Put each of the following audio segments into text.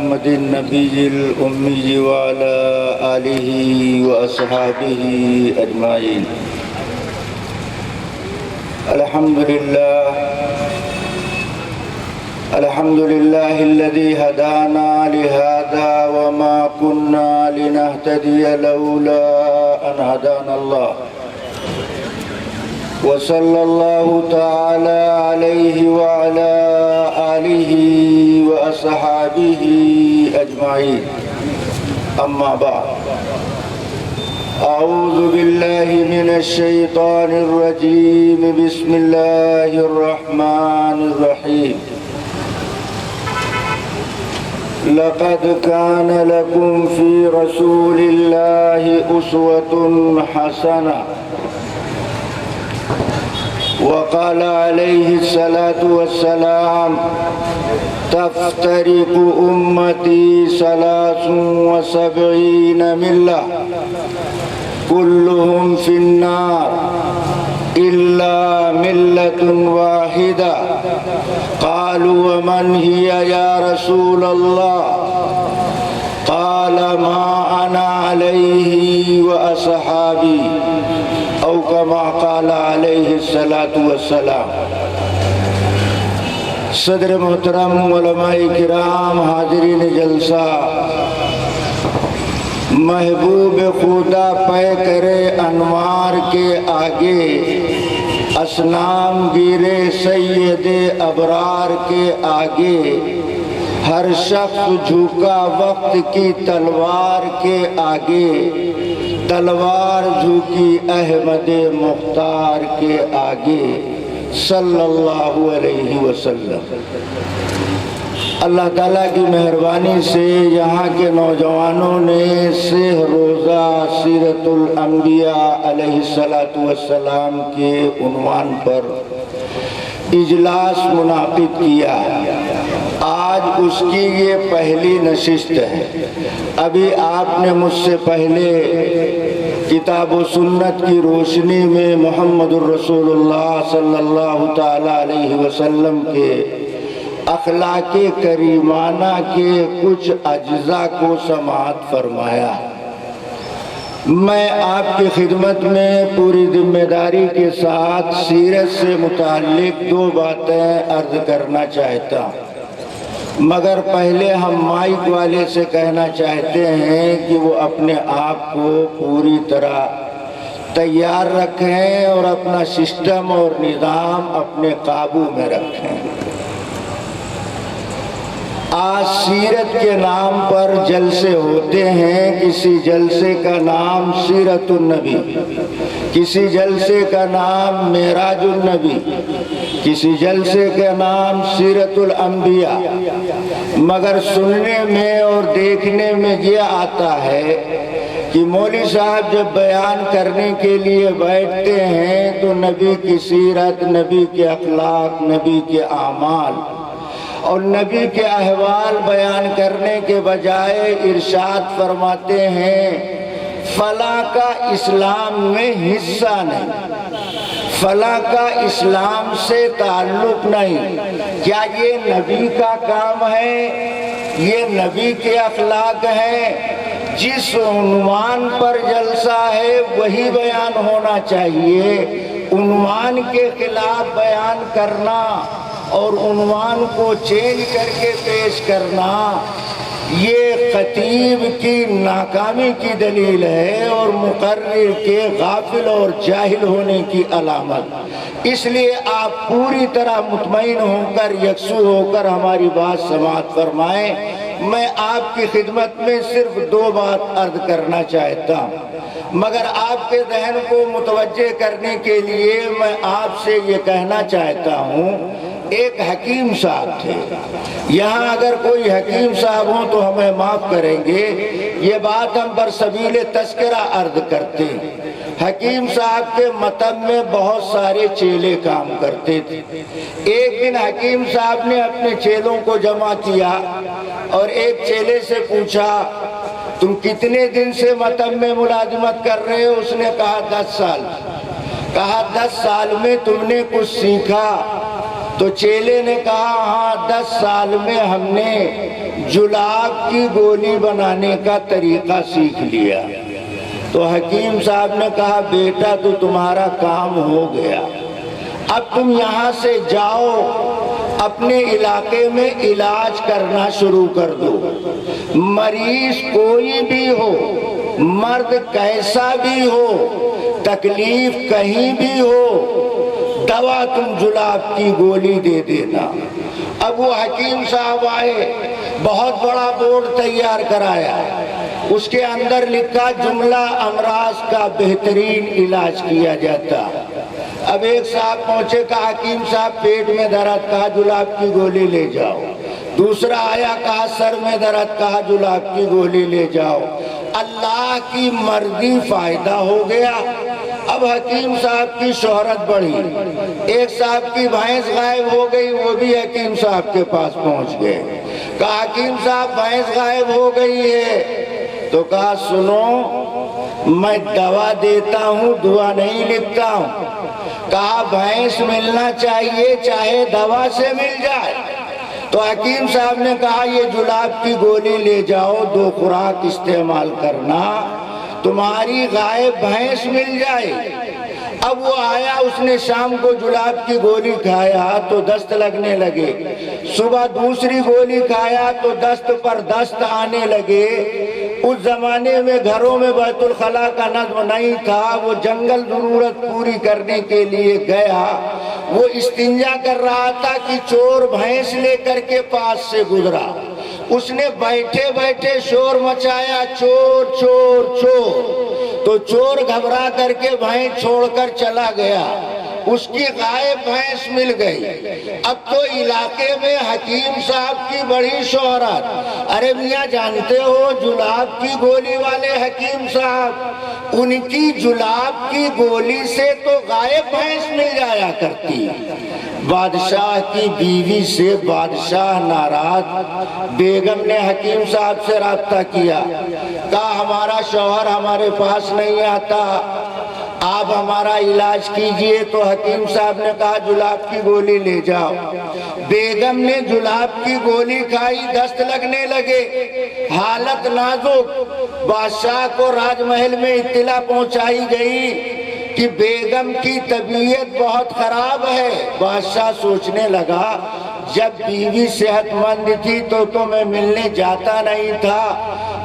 محمد النبي الأمي وعلى آله وأصحابه أجمعين. الحمد لله الذي هدانا لهذا وما كنا لنهتدي لولا أن هدانا الله. وصلى الله تعالى عليه وعلى آله وأصحابه أجمعين. أما بعد، أعوذ بالله من الشيطان الرجيم. بسم الله الرحمن الرحيم. لقد كان لكم في رسول الله أسوة حسنة. وقال عليه الصلاة والسلام: تفترق أمتي 73 ملة كلهم في النار إلا ملة واحدة. قالوا: ومن هي يا رسول الله؟ قال: ما أنا عليه وأصحابي، أو كما قال علیہ الصلاۃ والسلام. صدر محترم، علماء کرام، حاضرین جلسہ، محبوب خدا پے کرے انوار کے آگے، اسنام گیرے سید ابرار کے آگے، ہر شخص جھکا وقت کی تلوار کے آگے، تلوار جھکی احمد مختار کے آگے صلی اللہ علیہ وسلم. اللہ تعالیٰ کی مہربانی سے یہاں کے نوجوانوں نے سہ روزہ سیرت الانبیاء علیہ السلام کے عنوان پر اجلاس منعقد کیا. آج اس کی یہ پہلی نشست ہے. ابھی آپ نے مجھ سے پہلے کتاب و سنت کی روشنی میں محمد الرسول اللہ صلی اللہ تعالی علیہ وسلم کے اخلاق کریمانہ کے کچھ اجزاء کو سماعت فرمایا. میں آپ کی خدمت میں پوری ذمہ داری کے ساتھ سیرت سے متعلق 2 باتیں عرض کرنا چاہتا ہوں، مگر پہلے ہم مائک والے سے کہنا چاہتے ہیں کہ وہ اپنے آپ کو پوری طرح تیار رکھیں اور اپنا سسٹم اور نظام اپنے قابو میں رکھیں. آج سیرت کے نام پر جلسے ہوتے ہیں. کسی جلسے کا نام سیرت النبی، کسی جلسے کا نام معراج النبی، کسی جلسے کا نام سیرت الانبیاء. مگر سننے میں اور دیکھنے میں یہ آتا ہے کہ مولوی صاحب جب بیان کرنے کے لیے بیٹھتے ہیں تو نبی کی سیرت، نبی کے اخلاق، نبی کے اعمال اور نبی کے احوال بیان کرنے کے بجائے ارشاد فرماتے ہیں فلاں کا اسلام میں حصہ نہیں، فلاں کا اسلام سے تعلق نہیں. کیا یہ نبی کا کام ہے؟ یہ نبی کے اخلاق ہیں؟ جس عنوان پر جلسہ ہے وہی بیان ہونا چاہیے. عنوان کے خلاف بیان کرنا اور عنوان کو چینج کر کے پیش کرنا یہ خطیب کی ناکامی کی دلیل ہے اور مقرر کے غافل اور جاہل ہونے کی علامت. اس لیے آپ پوری طرح مطمئن ہو کر، یکسو ہو کر ہماری بات سماعت فرمائیں. میں آپ کی خدمت میں صرف 2 بات عرض کرنا چاہتا ہوں، مگر آپ کے ذہن کو متوجہ کرنے کے لیے میں آپ سے یہ کہنا چاہتا ہوں. ایک حکیم صاحب تھے. یہاں اگر کوئی حکیم صاحب ہوں تو ہمیں معاف کریں گے، یہ بات ہم برسبیل تذکرہ عرض کرتے ہیں. حکیم صاحب کے مطب میں بہت سارے چیلے کام کرتے تھے. ایک دن حکیم صاحب نے اپنے چیلوں کو جمع کیا اور ایک چیلے سے پوچھا تم کتنے دن سے مطب میں ملازمت کر رہے ہو؟ اس نے کہا 10 سال. کہا 10 سال میں تم نے کچھ سیکھا؟ تو چیلے نے کہا ہاں 10 سال میں ہم نے جلاب کی گولی بنانے کا طریقہ سیکھ لیا۔ تو حکیم صاحب نے کہا بیٹا تو تمہارا کام ہو گیا، اب تم یہاں سے جاؤ، اپنے علاقے میں علاج کرنا شروع کر دو، مریض کوئی بھی ہو، مرد کیسا بھی ہو، تکلیف کہیں بھی ہو، دوا تم جلاب کی گولی دے دینا۔ اب وہ حکیم صاحب آئے، بہت بڑا بورڈ تیار کرایا، اس کے اندر لکھا جملہ امراض کا بہترین علاج کیا جاتا۔ اب ایک صاحب پہنچے، کہا حکیم صاحب پیٹ میں درد، کہا جلاب کی گولی لے جاؤ۔ دوسرا آیا، کہا سر میں درد، کہا جلاب کی گولی لے جاؤ۔ اللہ کی مرضی فائدہ ہو گیا۔ اب حکیم صاحب کی شہرت بڑھی، ایک صاحب کی بھینس غائب ہو گئی، وہ بھی حکیم صاحب کے پاس پہنچ گئے، کہا حکیم صاحب بھینس غائب ہو گئی ہے، تو کہا سنو میں دوا دیتا ہوں، دعا نہیں لکھتا ہوں۔ کہا بھینس ملنا چاہیے چاہے دوا سے مل جائے۔ تو حکیم صاحب نے کہا یہ جلاب کی گولی لے جاؤ، 2 خوراک استعمال کرنا، تمہاری غائب بھینس مل جائے۔ اب وہ آیا، اس نے شام کو جلاب کی گولی کھایا تو دست لگنے لگے، صبح دوسری گولی کھایا تو دست پر دست آنے لگے۔ اس زمانے میں گھروں میں بیت الخلا کا نظم نہیں تھا، وہ جنگل ضرورت پوری کرنے کے لیے گیا، وہ استنجا کر رہا تھا کہ چور بھینس لے کر کے پاس سے گزرا، اس نے بیٹھے بیٹھے شور مچایا، چور چور چور، تو چور گھبرا کر کے بھینس چھوڑ کر چلا گیا، اس کی غائب بھینس مل گئی۔ اب تو علاقے میں حکیم صاحب کی بڑی شہرت، ارے میاں جانتے ہو جلاب کی گولی والے حکیم صاحب، ان کی جلاب کی گولی سے تو غائب بھینس مل جایا کرتی۔ بادشاہ کی بیوی سے بادشاہ ناراض، بیگم نے حکیم صاحب سے رابطہ کیا، کہا ہمارا شوہر ہمارے پاس نہیں آتا، آپ ہمارا علاج کیجئے۔ تو حکیم صاحب نے کہا جلاب کی گولی لے جاؤ۔ بیگم نے جلاب کی گولی کھائی، دست لگنے لگے، حالت نازک۔ بادشاہ کو راج محل میں اطلاع پہنچائی گئی کہ بیگم کی طبیعت بہت خراب ہے۔ بادشاہ سوچنے لگا جب بیوی صحت مند تھی تو میں ملنے جاتا نہیں تھا،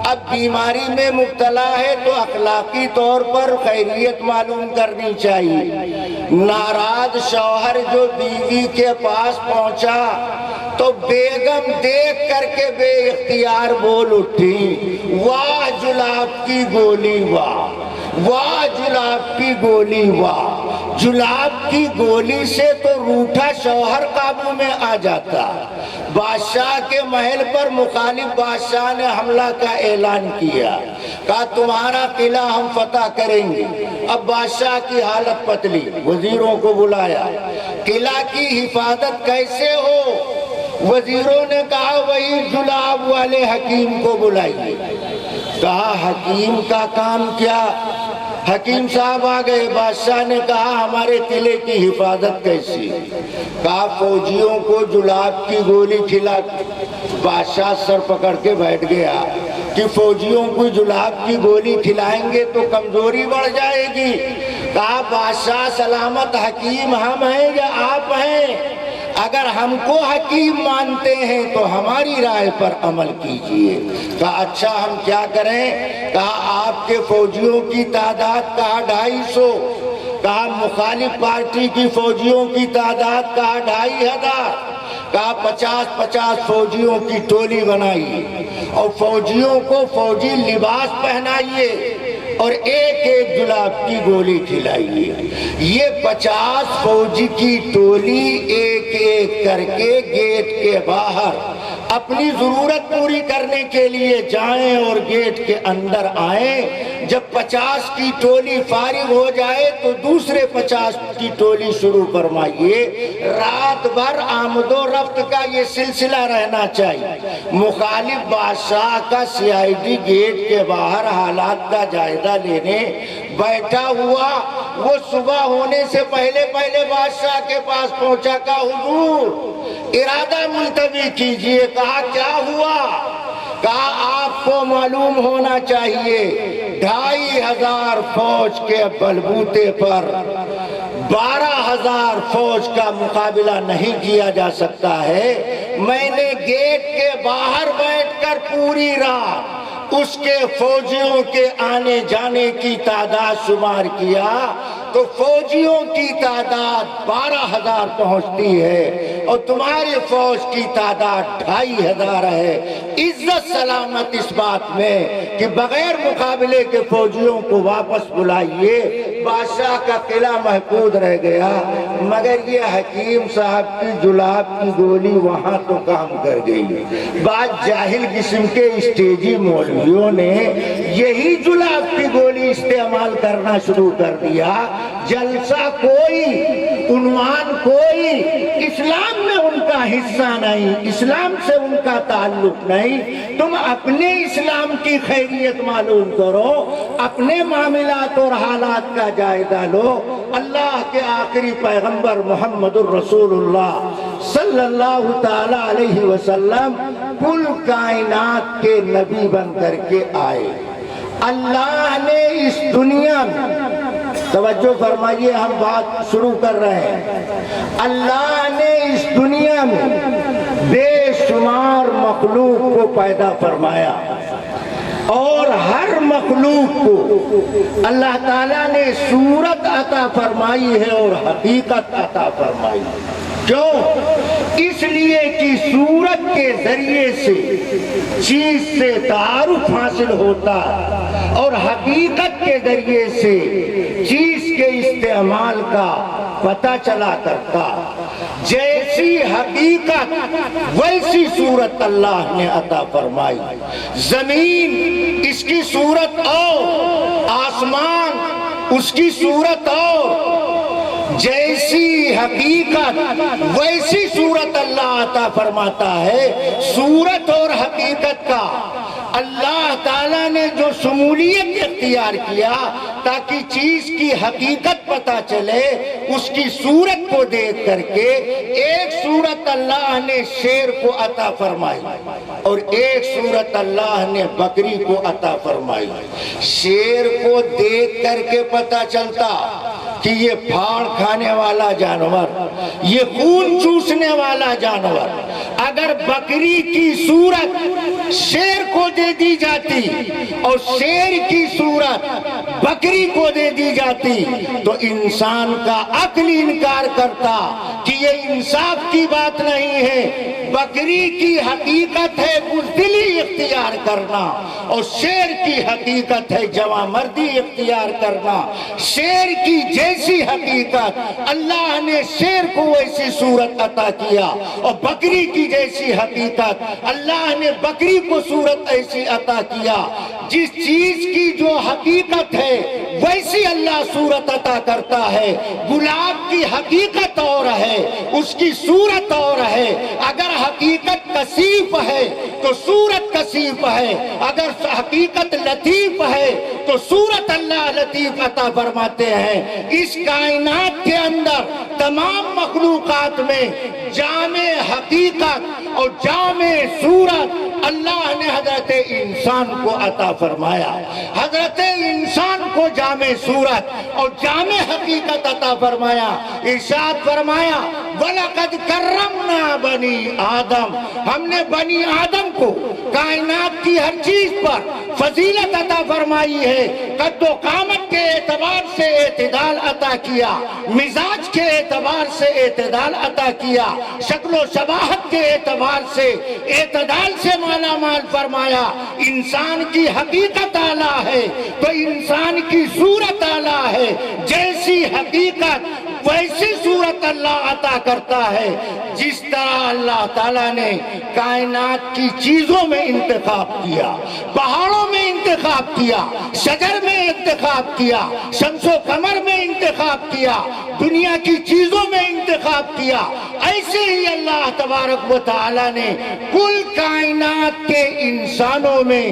اب بیماری میں مبتلا ہے تو اخلاقی طور پر خیریت معلوم کرنی چاہیے۔ ناراض شوہر جو بیوی کے پاس پہنچا تو بیگم دیکھ کر کے بے اختیار بول اٹھی، واہ جلاب کی گولی واہ، واہ جلاب کی گولی واہ۔ جلاب کی گولی سے تو روٹھا شوہر قابو میں آ جاتا۔ بادشاہ کے محل پر مخالف بادشاہ نے حملہ کا اعلان کیا، کہا تمہارا قلعہ ہم فتح کریں گے۔ اب بادشاہ کی حالت پتلی، وزیروں کو بلایا، قلعہ کی حفاظت کیسے ہو؟ وزیروں نے کہا وہی جلاب والے حکیم کو بلائیے۔ کہا حکیم کا کام کیا؟ حکیم صاحب آ گئے، بادشاہ نے کہا ہمارے قلعے کی حفاظت کیسی؟ کہا فوجیوں کو جلاب کی گولی کھلا۔ بادشاہ سر پکڑ کے بیٹھ گیا کہ فوجیوں کو جلاب کی گولی کھلائیں گے تو کمزوری بڑھ جائے گی۔ کہا بادشاہ سلامت حکیم ہم ہیں یا آپ ہیں؟ اگر ہم کو حکیم مانتے ہیں تو ہماری رائے پر عمل کیجئے۔ کہا اچھا ہم کیا کریں؟ کہا آپ کے فوجیوں کی تعداد کہا 250، کہا مخالف پارٹی کی فوجیوں کی تعداد کہا 2500، کہا 50-50 فوجیوں کی ٹولی بنائیے اور فوجیوں کو فوجی لباس پہنائیے اور ایک ایک جلاب کی گولی کھلائیے۔ یہ 50 فوجی کی ٹولی ایک ایک کر کے گیٹ کے باہر اپنی ضرورت پوری کرنے کے لیے جائیں اور گیٹ کے اندر آئیں۔ جب 50 کی ٹولی فارغ ہو جائے تو دوسرے 50 کی ٹولی شروع فرمائیے۔ رات بھر آمد و رفت کا یہ سلسلہ رہنا چاہیے۔ مخالف بادشاہ کا CID گیٹ کے باہر حالات کا جائزہ لینے بیٹھا ہوا، وہ صبح ہونے سے پہلے بادشاہ کے پاس پہنچا، کہا حضور ارادہ ملتوی کیجئے۔ کہا کیا ہوا؟ کہا آپ کو معلوم ہونا چاہیے 2500 فوج کے بلبوتے پر 12,000 فوج کا مقابلہ نہیں کیا جا سکتا ہے۔ میں نے گیٹ کے باہر بیٹھ کر پوری رات اس کے فوجیوں کے آنے جانے کی تعداد شمار کیا تو فوجیوں کی تعداد 12,000 پہنچتی ہے اور تمہاری فوج کی تعداد 2,500 ہے۔ عزت سلامت اس بات میں کہ بغیر مقابلے کے فوجیوں کو واپس بلائیے۔ بادشاہ کا قلعہ محفوظ رہ گیا، مگر یہ حکیم صاحب کی جلاب کی گولی وہاں تو کام کر گئی۔ بعض جاہل قسم کے اسٹیجی مولویوں نے یہی جلاب کی گولی استعمال کرنا شروع کر دیا۔ جلسہ کوئی، عنوان کوئی، اسلام میں ان کا حصہ نہیں، اسلام سے ان کا تعلق نہیں۔ تم اپنے اسلام کی خیریت معلوم کرو، اپنے معاملات اور حالات کا جائزہ لو۔ اللہ کے آخری پیغمبر محمد الرسول اللہ صلی اللہ تعالی علیہ وسلم کل کائنات کے نبی بن کر کے آئے۔ اللہ نے اس دنیا میں، توجہ فرمائیے ہم بات شروع کر رہے ہیں، اللہ نے اس دنیا میں بے شمار مخلوق کو پیدا فرمایا اور ہر مخلوق کو اللہ تعالیٰ نے صورت عطا فرمائی ہے اور حقیقت عطا فرمائی۔ کیوں؟ اس لیے کہ صورت کے ذریعے سے چیز سے تعارف حاصل ہوتا اور حقیقت کے ذریعے سے چیز کے استعمال کا پتہ چلا کرتا۔ جیسی حقیقت ویسی صورت اللہ نے عطا فرمائی۔ زمین اس کی صورت اور، آسمان اس کی صورت اور، جیسی حقیقت ویسی صورت اللہ عطا فرماتا ہے۔ صورت اور حقیقت کا اللہ تعالیٰ نے جو شمولیت اختیار کیا تاکہ چیز کی حقیقت پتہ چلے، اس کی صورت کو دیکھ کر کے ایک صورت اللہ نے شیر کو عطا فرمائی اور ایک صورت اللہ نے بکری کو عطا فرمائی۔ شیر کو دیکھ کر کے پتہ چلتا کہ یہ پھاڑ کھانے والا جانور، یہ خون چوسنے والا جانور۔ اگر بکری کی صورت شیر کو دے دی جاتی اور شیر کی صورت بکری کو دے دی جاتی تو انسان کا عقل انکار کرتا کہ یہ انصاف کی بات نہیں ہے۔ بکری کی حقیقت ہے بزدلی اختیار کرنا اور شیر کی حقیقت ہے جواں مردی اختیار کرنا۔ شیر کی جیسی حقیقت اللہ نے شیر کو ویسی صورت عطا کیا اور بکری کی جیسی حقیقت اللہ نے بکری کو صورت ایسی عطا کیا۔ جس چیز کی جو حقیقت ہے ویسی اللہ صورت عطا کرتا ہے۔ گلاب کی حقیقت اور ہے، اس کی صورت اور ہے۔ اگر حقیقت کثیف ہے تو صورت کثیف ہے، اگر حقیقت لطیف ہے تو صورت اللہ لطیف عطا فرماتے ہیں۔ اس کائنات کے اندر تمام مخلوقات میں جامع حقیقت اور جامع صورت اللہ نے حضرت انسان کو عطا فرمایا۔ حضرت انسان کو جامع صورت اور جامع حقیقت عطا فرمایا۔ ارشاد فرمایا وَلَقَدْ كَرَّمْنَا بَنِي آدم، ہم نے بنی آدم کو کائنات کی ہر چیز پر فضیلت عطا فرمائی ہے۔ قد و قامت کے اعتبار سے اعتدال عطا کیا، مزاج کے اعتبار سے اعتدال عطا کیا، شکل و شباہت کے اعتبار سے اعتدال سے مالا مال فرمایا۔ انسان کی حقیقت اعلیٰ ہے تو انسان کی صورت اعلیٰ ہے۔ جیسی حقیقت ویسی صورت اللہ عطا کرتا ہے۔ جس طرح اللہ تعالیٰ نے کائنات کی چیزوں میں انتخاب کیا، پہاڑوں میں انتخاب کیا، شجر میں انتخاب کیا، شمس و قمر میں انتخاب کیا، دنیا کی چیزوں میں انتخاب کیا، ایسے ہی اللہ تبارک و تعالیٰ نے کل کائنات کے انسانوں میں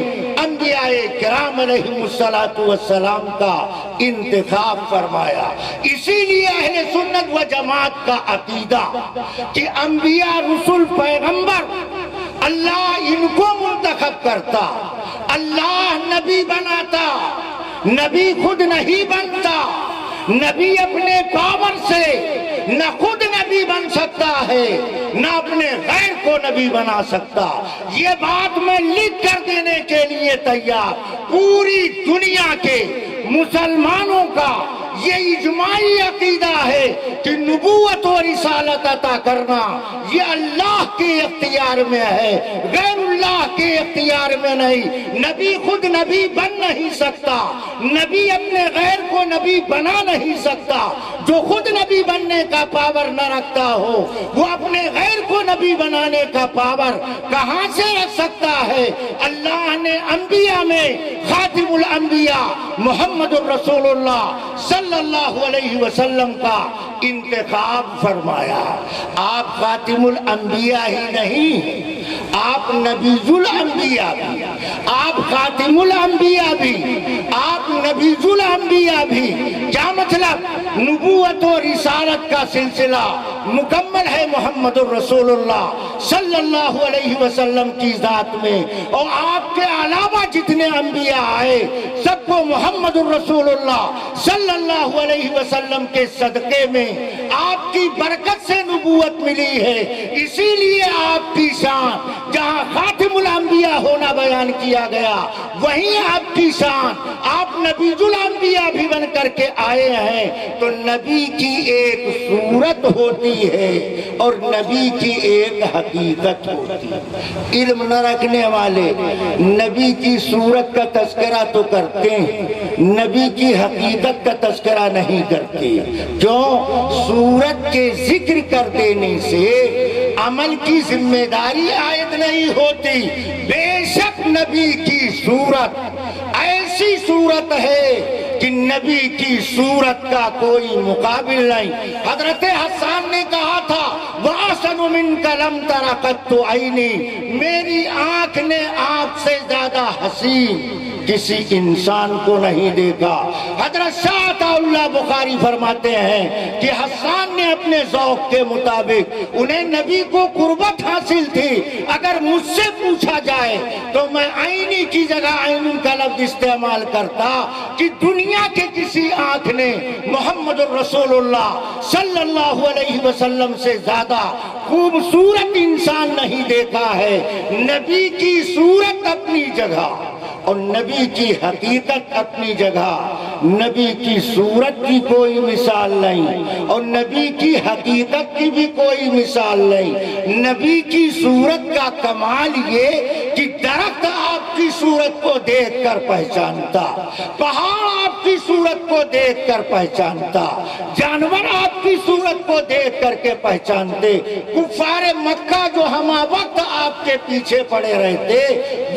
انبیاء کرام علیہم السلام کا انتخاب فرمایا۔ اسی لیے اہل سنت و جماعت کا عقیدہ کہ انبیاء رسول پیغمبر اللہ ان کو منتخب کرتا، اللہ نبی بناتا، نبی خود نہیں بنتا، نبی اپنے پاور سے نہ خود نبی بن سکتا ہے نہ اپنے غیر کو نبی بنا سکتا۔ یہ بات میں لکھ کر دینے کے لیے تیار، پوری دنیا کے مسلمانوں کا یہ اجماعی عقیدہ ہے کہ نبوت و رسالت عطا کرنا یہ اللہ کے اختیار میں ہے، غیر اللہ کے اختیار میں نہیں۔ نبی خود نبی بن نہیں سکتا، نبی اپنے غیر کو نبی بنا نہیں سکتا۔ جو خود نبی بننے کا پاور نہ رکھتا ہو وہ اپنے غیر کو نبی بنانے کا پاور کہاں سے رکھ سکتا ہے؟ اللہ نے انبیاء میں خاتم الانبیاء محمد الرسول اللہ صلی اللہ علیہ وسلم کا انتخاب فرمایا۔ آپ خاتم الانبیاء ہی نہیں، آپ نبیذ الانبیاء بھی، آپ خاتم الانبیاء بھی، آپ نبیذ الانبیاء بھی۔ کیا مطلب؟ نبوت و رسالت کا سلسلہ مکمل ہے محمد الرسول اللہ صلی اللہ علیہ وسلم کی ذات میں، اور آپ کے علاوہ جتنے انبیاء آئے سب کو محمد الرسول اللہ صلی اللہ علیہ وسلم کے صدقے میں آپ کی برکت سے نبوت ملی ہے۔ اسی لیے آپ کی شان جہاں خاتم الانبیاء ہونا بیان کیا گیا وہیں آپ کی شان، آپ نبیذ الانبیاء بھی بن کر کے آئے ہیں۔ تو نبی کی ایک صورت ہوتی ہے اور نبی کی ایک حقیقت ہوتی ہے۔ علم نہ رکھنے والے نبی کی صورت کا تذکرہ تو کرتے ہیں، نبی کی حقیقت کا تذکرہ نہیں کرتے۔ کیوں؟ صورت کے ذکر کر دینے سے عمل کی ذمہ داری عائد نہیں ہوتی۔ بے شک نبی کی صورت ایسی صورت ہے کہ نبی کی صورت کا کوئی مقابل نہیں۔ حضرت حسان نے کہا تھا وَأَحْسَنُ مِنْكَ لَمْ تَرَ قَطُّ عَيْنِي، میری آنکھ نے آپ سے زیادہ حسین کسی انسان کو نہیں دیکھا۔ حضرت شاہ عطا اللہ بخاری فرماتے ہیں کہ حسان نے اپنے ذوق کے مطابق، انہیں نبی کو قربت حاصل تھی، اگر مجھ سے پوچھا جائے تو میں عینی کی جگہ عین کا لفظ استعمال کرتا کہ دنیا کے کسی آنکھ نے محمد الرسول اللہ صلی اللہ علیہ وسلم سے زیادہ خوبصورت انسان نہیں دیکھا ہے۔ نبی کی صورت اپنی جگہ اور نبی کی حقیقت اپنی جگہ، نبی کی صورت کی کوئی مثال نہیں اور نبی کی حقیقت کی بھی کوئی مثال نہیں۔ نبی کی صورت کا کمال یہ کہ درخت آپ کی صورت کو دیکھ کر پہچانتا، پہاڑ آپ کی صورت کو دیکھ کر پہچانتا، جانور آپ کی صورت کو دیکھ کر کے پہچانتے۔ کفار مکہ جو ہمہ وقت آپ کے پیچھے پڑے رہتے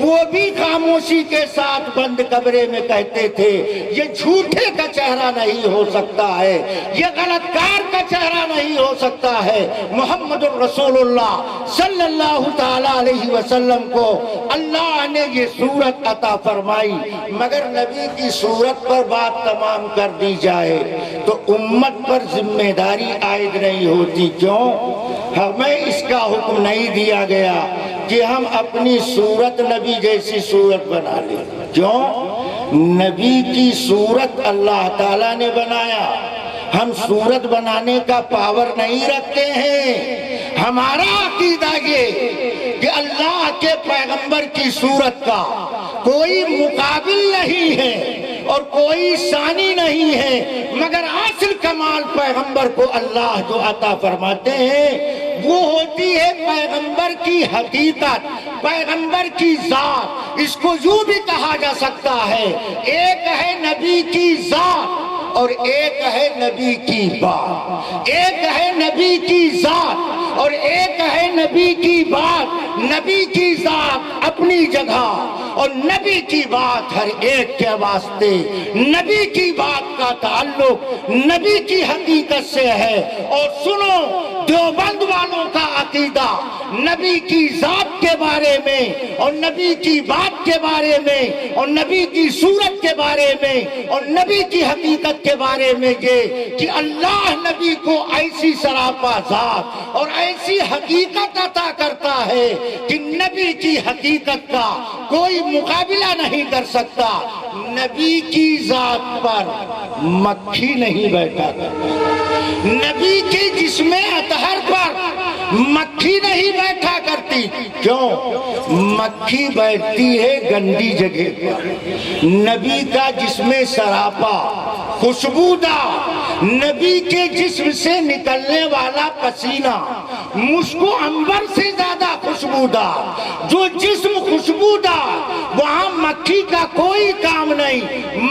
وہ بھی خاموشی کے ساتھ بند کمرے میں کہتے تھے یہ جھوٹے کا چہرہ نہیں ہو سکتا ہے، یہ غلط کار کا چہرہ نہیں ہو سکتا ہے۔ محمد الرسول اللہ صلی اللہ تعالی علیہ وسلم کو اللہ نے یہ صورت عطا فرمائی، مگر نبی کی صورت پر بات تمام کر دی جائے تو امت پر ذمہ داری عائد نہیں ہوتی۔ کیوں؟ ہمیں اس کا حکم نہیں دیا گیا کہ ہم اپنی صورت نبی جیسی صورت بنا لیں۔ کیوں؟ نبی کی صورت اللہ تعالیٰ نے بنایا، ہم صورت بنانے کا پاور نہیں رکھتے ہیں۔ ہمارا عقیدہ یہ کہ اللہ کے پیغمبر کی صورت کا کوئی مقابل نہیں ہے اور کوئی ثانی نہیں ہے، مگر اصل کمال پیغمبر کو اللہ جو عطا فرماتے ہیں وہ ہوتی ہے پیغمبر کی حقیقت، پیغمبر کی ذات۔ اس کو یوں بھی کہا جا سکتا ہے ایک ہے نبی کی ذات اور ایک ہے نبی کی بات، ایک ہے نبی کی ذات اور ایک ہے نبی کی بات۔ نبی کی ذات اپنی جگہ اور نبی کی بات ہر ایک کے واسطے، نبی کی بات کا تعلق نبی کی حقیقت سے ہے۔ اور سنو دیوبند والوں کا عقیدہ نبی کی ذات کے بارے میں اور نبی کی بات کے بارے میں اور نبی کی صورت کے بارے میں اور نبی کی حقیقت کے بارے میں یہ کہ اللہ نبی کو ایسی سراپا ذات اور ایسی حقیقت عطا کرتا ہے کہ نبی کی حقیقت کا کوئی مقابلہ نہیں کر سکتا۔ نبی کی ذات پر مکھی نہیں بیٹھا کرتا، نبی کے جسم اطہر پر مکھی نہیں بیٹھا کرتی۔ کیوں؟ مکھی بیٹھتی ہے گندی جگہ پر، نبی کا جسم سراپا خوشبودار، نبی کے جسم سے نکلنے والا پسینہ مشک و عنبر سے زیادہ خوشبودار۔ جو جسم خوشبودار وہاں مکھی کا کوئی کام نہیں،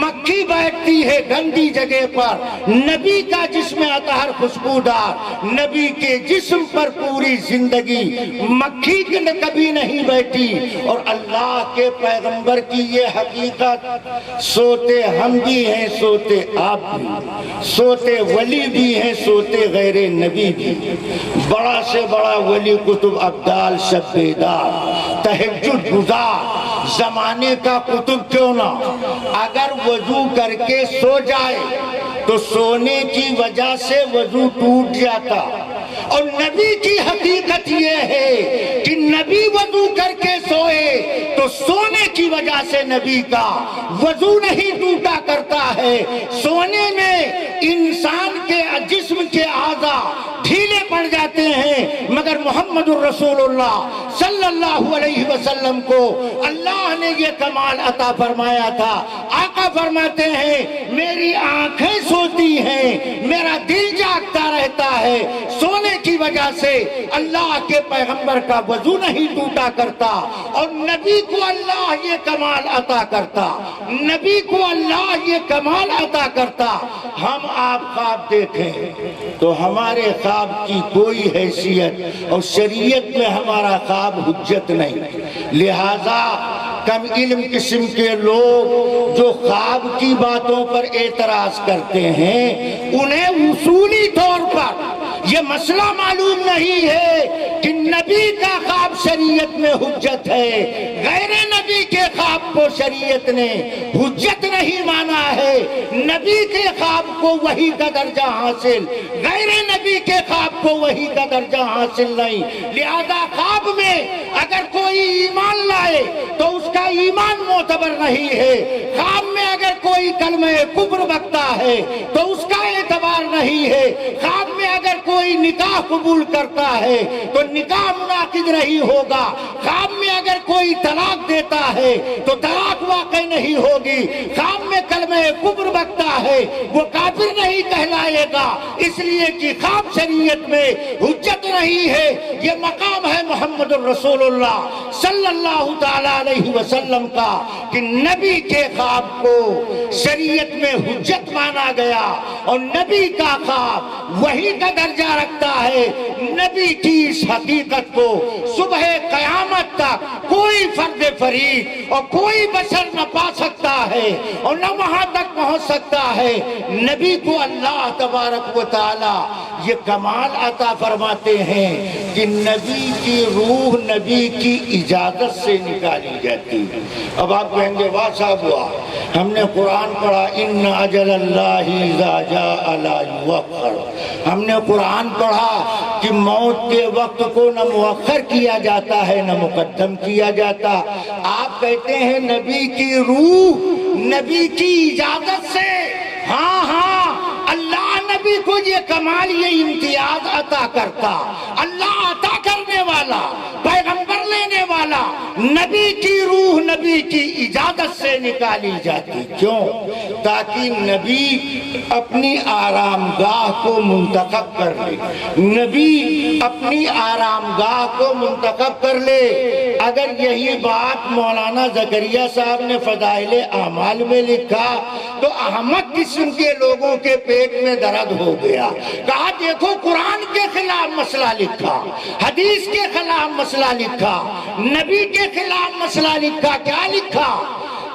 مکھی بیٹھتی ہے گندی جگہ پر، نبی کا جسم اطہر خوشبودار، نبی کے جسم پر پوری زندگی مکھی کبھی نہیں بیٹھی۔ اور اللہ کے پیغمبر کی یہ حقیقت سوتے ہم بھی ہیں، سوتے آپ بھی، سوتے ولی بھی ہیں، سوتے غیر نبی بھی۔ بڑا سے بڑا ولی قطب ابدال شب بیدار تہجد گزار زمانے کا قطب کیوں نہ، اگر وضو کر کے سو جائے تو سونے کی وجہ سے وضو ٹوٹ جاتا۔ اور نبی کی حقیقت یہ ہے کہ نبی وضو کر کے سوئے تو سونے کی وجہ سے نبی کا وضو نہیں ٹوٹا کرتا ہے۔ سونے میں انسان کے جسم کے اعضاء ڈھیلے پڑ جاتے ہیں، مگر محمد الرسول اللہ صلی اللہ علیہ وسلم کو اللہ نے یہ کمال عطا فرمایا تھا۔ آقا فرماتے ہیں میری آنکھیں سوتی ہیں، میرا دل جاگتا رہتا ہے، سونے کی وجہ سے اللہ کے پیغمبر کا وضو نہیں ٹوٹا کرتا۔ اور نبی کو اللہ یہ کمال عطا کرتا، نبی کو اللہ یہ کمال عطا کرتا۔ ہم آپ خواب دیکھیں تو ہمارے خواب کی کوئی حیثیت اور شریعت میں ہمارا خواب حجت نہیں، لہذا کم علم قسم کے لوگ جو خواب کی باتوں پر اعتراض کرتے ہیں انہیں اصولی طور پر یہ مسئلہ معلوم نہیں ہے کہ نبی کا خواب شریعت میں حجت ہے، غیر نبی کے خواب کو شریعت نے حجت نہیں مانا ہے۔ نبی کے خواب کو وحی کا درجہ حاصل، غیر نبی کے خواب کو وحی کا درجہ حاصل نہیں۔ لہذا خواب میں اگر کوئی ایمان لائے تو اس کا ایمان معتبر نہیں ہے، خواب میں اگر کوئی کلمہ کفر بکتا ہے تو اس کا اعتبار نہیں ہے، خواب میں اگر کوئی نکاح قبول کرتا ہے تو نکاح منعقد نہیں ہوگا، خواب میں اگر کوئی طلاق دیتا ہے تو طلاق واقع نہیں ہوگی، خواب میں کلمہ کفر بکتا ہے وہ کافر نہیں کہلائے گا، اس لیے کہ خواب شریعت میں حجت نہیں ہے۔ یہ مقام ہے محمد الرسول اللہ صلی اللہ تعالیٰ علیہ وسلم کا کہ نبی کے خواب کو شریعت میں حجت مانا گیا، اور نبی کا خواب وحی کا درجہ رکھتا ہے۔ نبی کی اس حقیقت کو صبح قیامت تک کوئی فرد فرید اور کوئی بشر نہ پا سکتا ہے اور نہ وہاں تک پہنچ سکتا ہے۔ نبی کو اللہ تبارک و تعالی یہ کمال عطا فرماتے ہیں کہ نبی کی روح نبی کی اجازت سے نکالی جاتی ہے۔ اب آپ کہیں گے واہ صاحب ہوا، ہم نے قرآن پڑھا ان اجل اللہ اذا جاء لا یؤخر، ہم نے قرآن پڑھا کہ موت کے وقت کو نہ مؤخر کیا جاتا ہے نہ مقدم کیا جاتا۔ آپ کہتے ہیں نبی کی روح نبی کی اجازت سے، ہاں ہاں اللہ نبی کو یہ کمال یہ امتیاز عطا کرتا، اللہ عطا کرنے والا پیغمبر لینے والا، نبی کی روح نبی کی اجازت سے نکالی جاتی۔ کیوں؟ تاکہ نبی اپنی آرام گاہ کو منتخب کر لے، نبی اپنی آرام گاہ کو منتخب کر لے۔ اگر یہی بات مولانا زکریا صاحب نے فضائل اعمال میں لکھا تو احمق قسم کے لوگوں کے پیٹ میں درد ہو گیا، کہا دیکھو قرآن کے خلاف مسئلہ لکھا، حدیث کے خلاف مسئلہ لکھا، نبی کے خلاف مسئلہ لکھا۔ کیا لکھا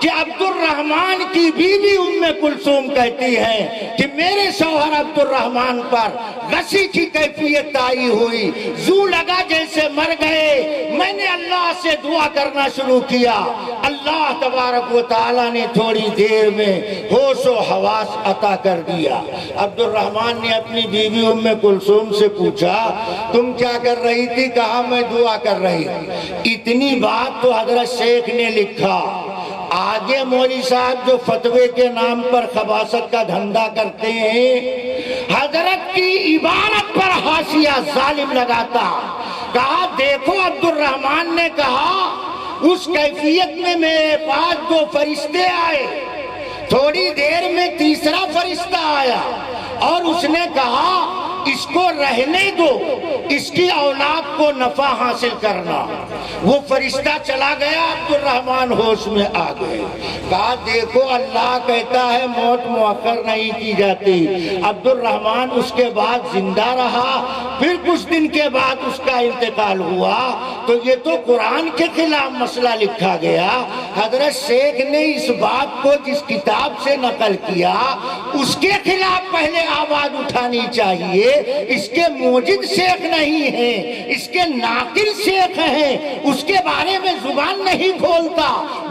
کہ عبد الرحمن کی بیوی ام کلثوم کہتی ہے کہ میرے شوہر عبد الرحمن پر غصے کی کیفیت آئی ہوئی، یوں لگا جیسے مر گئے۔ میں نے اللہ سے دعا کرنا شروع کیا، اللہ تبارک و تعالیٰ نے تھوڑی دیر میں ہوش و حواس عطا کر دیا۔ عبد الرحمن نے اپنی بیوی ام کلثوم سے پوچھا تم کیا کر رہی تھی؟ کہا میں دعا کر رہی تھی۔ اتنی بات تو حضرت شیخ نے لکھا۔ آگے مولوی صاحب جو فتوے کے نام پر خباثت کا دھندا کرتے ہیں، حضرت کی عبارت پر حاشیہ ظالم لگاتا، کہا دیکھو عبد الرحمن نے کہا اس کیفیت میں میرے پاس دو فرشتے آئے، تھوڑی دیر میں تیسرا فرشتہ آیا اور اس نے کہا اس کو رہنے دو، اس کی اولاد کو نفع حاصل کرنا۔ وہ فرشتہ چلا گیا، عبد الرحمن ہوش میں آ گئے۔ کہا دیکھو اللہ کہتا ہے موت مؤخر نہیں کی جاتی۔ عبد الرحمن اس کے بعد زندہ رہا، پھر کچھ دن کے بعد اس کا انتقال ہوا، تو یہ تو قرآن کے خلاف مسئلہ لکھا گیا۔ حضرت شیخ نے اس بات کو جس کتاب سے نقل کیا اس کے خلاف پہلے آواز اٹھانی چاہیے۔ اس کے موجد شیخ نہیں ہیں، اس کے ناقل شیخ ہیں، اس کے بارے میں زبان نہیں کھولتا،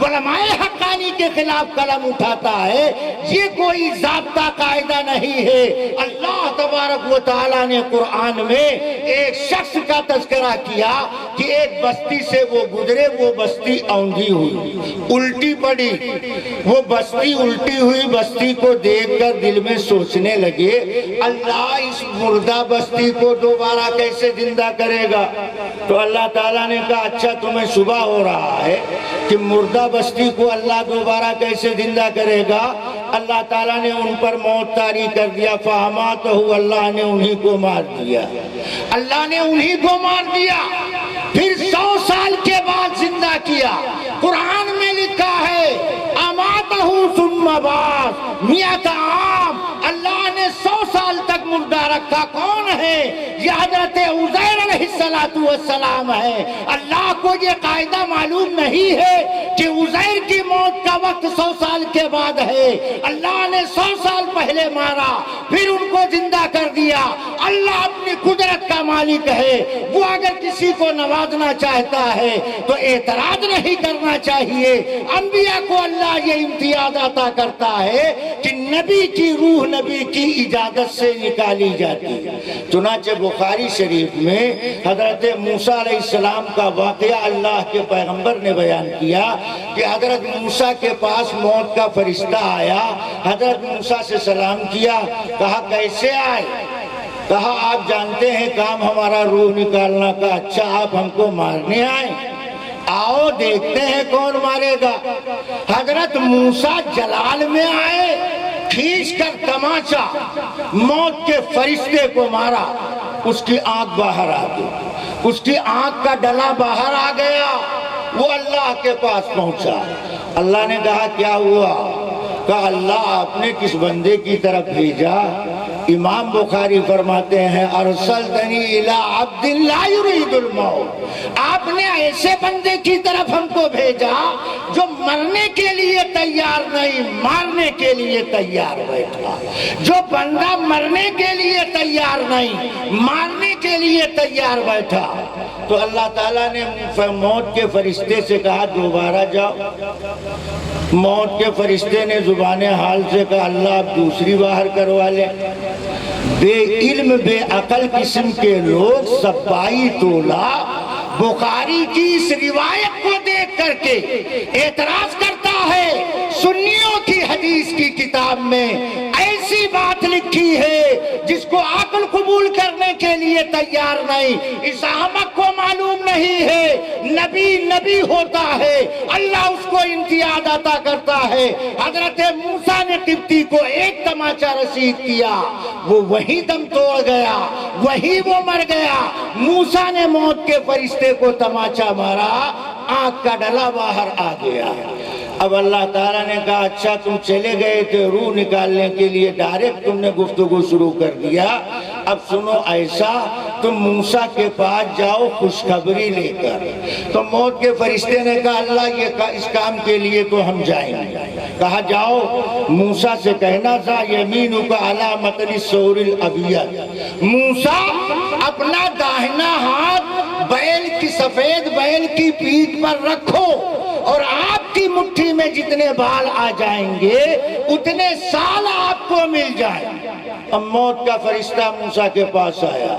علماء حقانی کے خلاف قلم اٹھاتا ہے، یہ کوئی ضابطہ قاعدہ نہیں ہے۔ اللہ تبارک و تعالیٰ نے قرآن میں ایک شخص کا تذکرہ کیا کہ ایک بستی سے وہ گزرے، وہ بستی اوندھی ہوئی، الٹی پڑی، وہ بستی الٹی ہوئی بستی کو دیکھ کر دل میں سوچنے لگے اللہ اس مردہ بستی کو دوبارہ کیسے زندہ کرے گا؟ تو اللہ تعالیٰ نے کہا اچھا تمہیں شبہ ہو رہا ہے کہ مردہ بستی کو اللہ دوبارہ کیسے زندہ کرے گا؟ اللہ تعالیٰ نے ان پر موت طاری کر دیا، فَأَمَاتَهُ، اللہ نے انہی کو مار دیا، اللہ نے انہی کو مار دیا، پھر 100 سال کے بعد زندہ کیا۔ قرآن میں لکھا ہے أَمَاتَهُ ثُمَّ بَعَثَهُ 100 عام، اللہ نے 100 سال تک مردہ رکھا۔ کون ہے؟ یہ حضرت عزیر علیہ السلام ہے۔ اللہ کو یہ قاعدہ معلوم نہیں ہے کہ عزیر کی موت کا وقت 100 سال کے بعد ہے۔ اللہ نے 100 سال پہلے مارا، پھر ان کو زندہ کر دیا۔ اللہ اپنی قدرت کا مالک ہے، وہ اگر کسی کو نوازنا چاہتا ہے تو اعتراض نہیں کرنا چاہیے۔ انبیاء کو اللہ یہ امتیاز عطا کرتا ہے کہ نبی کی روح نبی کی اجازت سے نکالی جاتی ہے۔ چنانچہ بخاری شریف میں حضرت موسیٰ علیہ السلام کا واقعہ اللہ کے پیغمبر نے بیان کیا کہ حضرت موسیٰ کے پاس موت کا فرشتہ آیا، حضرت موسیٰ سے سلام کیا، کہا کیسے آئے؟ کہا آپ جانتے ہیں کام ہمارا روح نکالنا کا، اچھا آپ ہم کو مارنے آئے؟ آؤ دیکھتے ہیں کون مارے گا۔ حضرت موسیٰ جلال میں آئے، کھینچ کر تماچا موت کے فرشتے کو مارا، اس کی آنکھ باہر آ گئی، اس کی آنکھ کا ڈلا باہر آ گیا، وہ اللہ کے پاس پہنچا۔ اللہ نے کہا کیا ہوا؟ کہا اللہ آپ نے کس بندے کی طرف بھیجا؟ امام بخاری فرماتے ہیں ارسلتنی الی عبد لا یرید الموت، آپ نے ایسے بندے کی طرف ہم کو بھیجا جو مرنے کے لیے تیار نہیں، مارنے کے لیے تیار بیٹھا۔ جو بندہ مرنے کے لیے تیار نہیں، مارنے کے لیے تیار بیٹھا، تو اللہ تعالیٰ نے موت کے فرشتے سے کہا دوبارہ جاؤ۔ موت کے فرشتے نے زبان حال سے کہا اللہ آپ دوسری باہر کروا لیں۔ بے علم بے عقل قسم کے لوگ سبائی تولا بخاری کی اس روایت کو دیکھ کر کے اعتراض کرتا ہے سنیوں کی حدیث کی کتاب میں ایسی بات لکھی ہے جس کو عقل قبول کرنے کے لیے تیار نہیں۔ اس احمق کو معلوم نہیں ہے نبی نبی ہوتا ہے، اللہ اس کو امتیاز عطا کرتا ہے۔ حضرت موسیٰ نے قبطی کو ایک تماچا رسید کیا، وہ وہی دم توڑ گیا، وہی وہ مر گیا۔ موسیٰ نے موت کے فرشتے کو تماچا مارا، آنکھ کا ڈلا باہر آ گیا۔ اب اللہ تعالیٰ نے کہا اچھا تم چلے گئے تھے روح نکالنے کے لیے، ڈائریکٹ تم نے گفتگو شروع کر دیا، اب سنو ایسا تم موسیٰ کے پاس جاؤ خوشخبری لے کر۔ تو موت کے فرشتے نے کہا اللہ اس کام کے لیے تو ہم جائیں گے۔ کہا جاؤ موسیٰ سے کہنا ذا یمینک علی متن الثور الابیض، موسیٰ اپنا داہنا ہاتھ بیل کی سفید بیل کی پیٹھ پر رکھو اور آپ کی مٹھی میں جتنے بال آ جائیں گے اتنے سال آپ کو مل جائیں۔ اب موت کا فرشتہ موسیٰ کے پاس آیا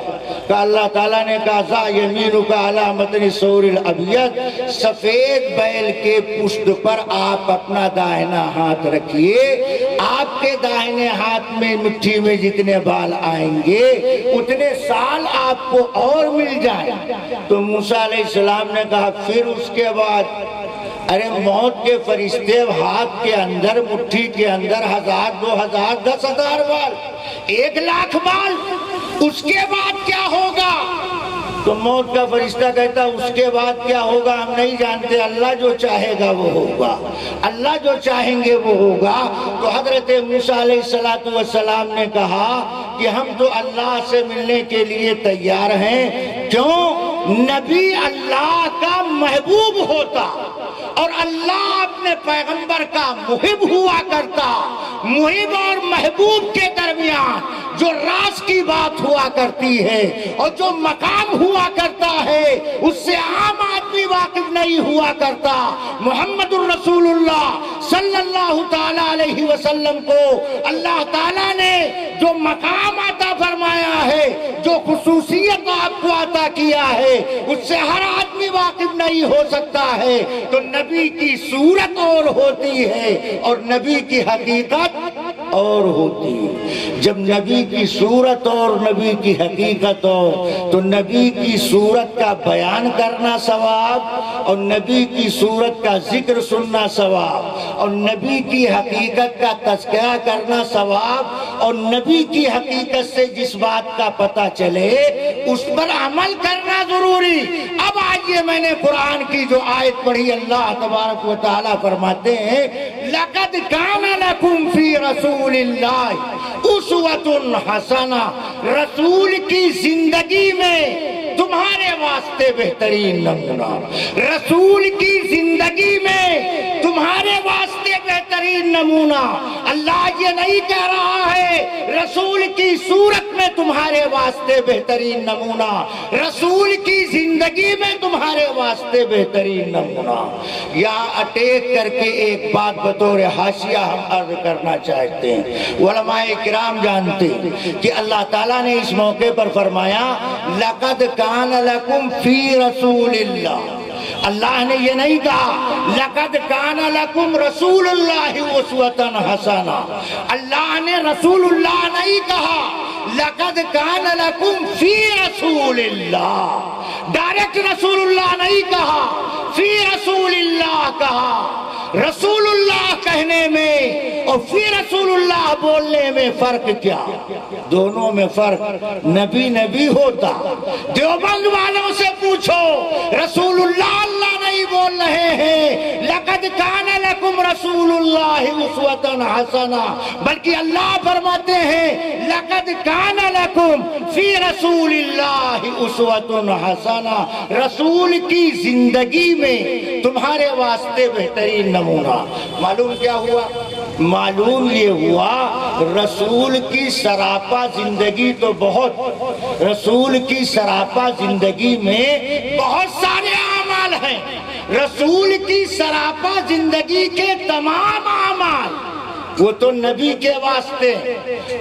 کہ اللہ تعالیٰ نے کہا ذا یمینک علی متن الثور الابیض، سفید بیل کے پشت پر آپ اپنا داہنا ہاتھ رکھیے، آپ کے داہنے ہاتھ میں مٹھی میں جتنے بال آئیں گے اتنے سال آپ کو اور مل جائیں۔ تو موسیٰ علیہ السلام نے کہا پھر اس کے بعد؟ ارے موت کے فرشتے ہاتھ کے اندر مٹھی کے اندر 1000 2000 10,000 بال 1,00,000 بال، اس کے بعد کیا ہوگا؟ تو موت کا فرشتہ کہتا اس کے بعد کیا ہوگا ہم نہیں جانتے، اللہ جو چاہے گا وہ ہوگا، اللہ جو چاہیں گے وہ ہوگا۔ تو حضرت موسیٰ علیہ السلام نے کہا کہ ہم تو اللہ سے ملنے کے لیے تیار ہیں۔ کیوں؟ نبی اللہ کا محبوب ہوتا اور اللہ اپنے پیغمبر کا محب ہوا کرتا۔ محب اور محبوب کے درمیان جو راز کی بات ہوا کرتی ہے اور جو مقام ہوا کرتا ہے اس سے عام آدمی واقف نہیں ہوا کرتا۔ محمد الرسول اللہ صلی اللہ تعالیٰ علیہ وسلم کو اللہ تعالیٰ نے جو مقام عطا فرمایا ہے، جو خصوصیت آپ کو عطا کیا ہے، اس سے ہر آدمی واقف نہیں ہو سکتا ہے۔ تو نبی کی صورت اور ہوتی ہے اور نبی کی حقیقت اور ہوتی ہے۔ جب نبی کی صورت اور نبی کی حقیقت ہو تو نبی کی صورت کا بیان کرنا ثواب اور نبی کی صورت کا ذکر سننا ثواب اور نبی کی حقیقت کا تذکرہ کرنا ثواب اور نبی کی حقیقت سے جس بات کا پتہ چلے اس پر عمل کرنا ضروری۔ اب آئیے میں نے قرآن کی جو آیت پڑھی، اللہ تبارک و تعالیٰ فرماتے ہیں لَقَدْ كَانَ لَكُمْ فِي رَسُولِ اللَّهِ أُسْوَةٌ حَسَنَةٌ، رسول کی زندگی میں تمہارے واسطے بہترین نمونہ، رسول کی زندگی میں تمہارے واسطے بہترین نمونہ۔ اللہ یہ نہیں کہہ رہا ہے رسول کی صورت میں تمہارے واسطے بہترین نمونہ، رسول کی زندگی میں تمہارے واسطے بہترین نمونہ۔ یہاں اٹیک کر کے ایک بات بطور حاشیہ ہم عرض کرنا چاہتے ہیں۔ علماء کرام جانتے کہ اللہ تعالیٰ نے اس موقع پر فرمایا لَقَدْ كَانَ لَكُمْ فِي رَسُولِ اللَّهِ، اللہ نے یہ نہیں کہا لَقَدْ كَانَ لَكُمْ رَسُولُ اللَّهِ أُسْوَةً حَسَنَةً، اللہ نے رسول اللہ نہیں کہا، لَقَدْ كَانَ لَكُمْ فِي رَسُولِ اللَّهِ، ڈائریکٹ رسول اللہ نہیں کہا، فی رسول اللہ کہا۔ رسول اللہ کہنے میں اور فی رسول اللہ بولنے میں فرق کیا؟ دونوں میں فرق، نبی نبی ہوتا۔ دیوبند والوں سے پوچھو، رسول اللہ اللہ نہیں بول رہے ہیں لَقَدْ كَانَ لَكُمْ رَسُولُ اللَّهِ أُسْوَةً حَسَنَةً، بلکہ اللہ فرماتے ہیں لَقَدْ كَانَ لَكُمْ فِي رَسُولِ اللَّهِ أُسْوَةٌ حَسَنَةً، رسول کی زندگی میں تمہارے واسطے بہترین نمونہ۔ معلوم کیا ہوا؟ معلوم یہ ہوا رسول کی سراپا زندگی تو بہت، رسول کی سراپا زندگی میں بہت سارے اعمال ہیں، رسول کی سراپا زندگی کے تمام اعمال وہ تو نبی کے واسطے،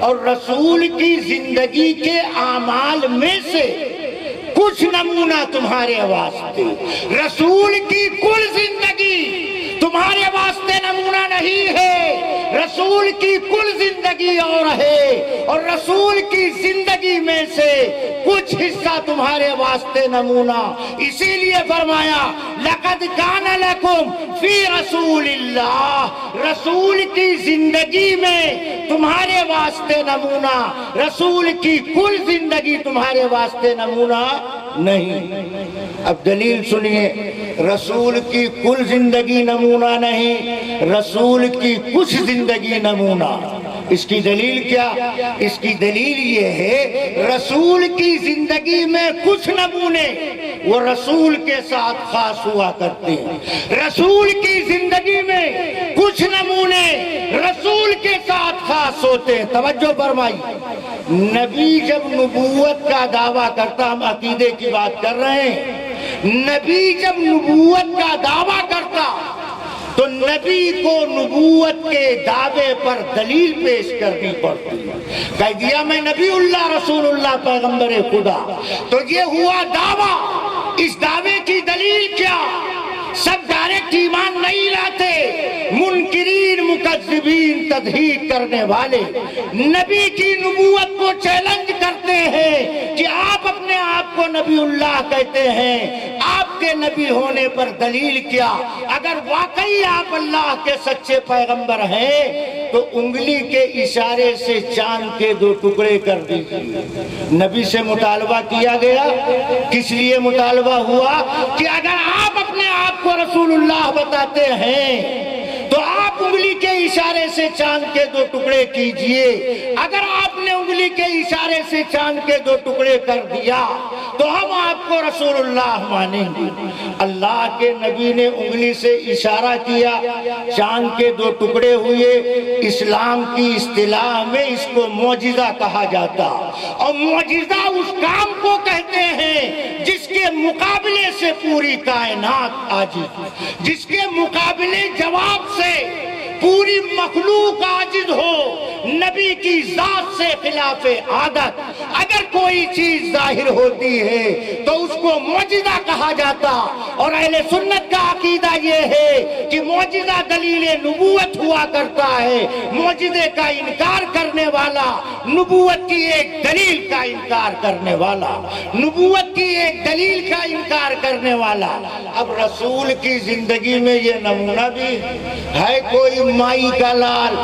اور رسول کی زندگی کے اعمال میں سے کچھ نمونہ تمہارے واسطے۔ رسول کی کل زندگی تمہارے واسطے نمونہ نہیں ہے، رسول کی کل زندگی اور ہے، اور رسول کی زندگی میں سے کچھ حصہ تمہارے واسطے نمونہ۔ اسی لیے فرمایا لَقَدْ كَانَ لَكُمْ فِي رَسُولِ اللَّهِ، رسول کی زندگی میں تمہارے واسطے نمونہ، رسول کی کل زندگی تمہارے واسطے نمونہ نہیں۔ اب دلیل سنیے، رسول کی کل زندگی نمونہ نہیں، رسول کی کچھ زندگی نمونہ۔ اس کی دلیل کیا؟ اس کی دلیل یہ ہے رسول کی زندگی میں کچھ نمونے وہ رسول کے ساتھ خاص ہوا کرتے ہیں، رسول کی زندگی میں کچھ نمونے رسول کے ساتھ خاص ہوتے ہیں۔ توجہ فرمائی، نبی جب نبوت کا دعویٰ کرتا، ہم عقیدے کی بات کر رہے ہیں، نبی جب نبوت کا دعویٰ کرتا تو نبی کو نبوت کے دعوے پر دلیل پیش کرنی پڑتی، کہہ دیا میں نبی اللہ رسول اللہ پیغمبر خدا، تو یہ ہوا دعویٰ۔ اس دعوے کی دلیل کیا؟ سب ڈائریکٹ ایمان نہیں لاتے، منکرین مکذبین تدحیق کرنے والے نبی کی نبوت کو چیلنج کرتے ہیں کہ آپ اپنے آپ کو نبی اللہ کہتے ہیں، آپ کے نبی ہونے پر دلیل کیا؟ اگر واقعی آپ اللہ کے سچے پیغمبر ہیں تو انگلی کے اشارے سے چاند کے 2 ٹکڑے کر دیجیے۔ نبی سے مطالبہ کیا گیا، کس لیے مطالبہ ہوا؟ کہ اگر آپ اپنے آپ کو رسول اللہ بتاتے ہیں تو آپ انگلی کے اشارے سے چاند کے 2 ٹکڑے کیجئے۔ اگر آپ نے انگلی کے اشارے سے چاند کے 2 ٹکڑے کر دیا تو ہم آپ کو رسول اللہ مانیں گے۔ اللہ کے نبی نے انگلی سے اشارہ کیا، چاند کے 2 ٹکڑے ہوئے۔ اسلام کی اصطلاح میں اس کو معجزہ کہا جاتا، اور معجزہ اس کام کو کہتے ہیں جس کے مقابلے سے پوری کائنات عاجز، جس کے مقابلے جواب سے پوری مخلوق عاجز ہو۔ نبی کی ذات سے خلاف عادت اگر کوئی چیز ظاہر ہوتی ہے تو اس کو معجزہ کہا جاتا، اور اہل سنت کا عقیدہ یہ ہے کہ معجزہ دلیل نبوت ہوا کرتا ہے۔ معجزے کا انکار کرنے والا نبوت کی ایک دلیل کا انکار کرنے والا، نبوت کی ایک دلیل کا انکار کرنے والا۔ اب رسول کی زندگی میں یہ نمونہ بھی ہے، کوئی مائی کا لال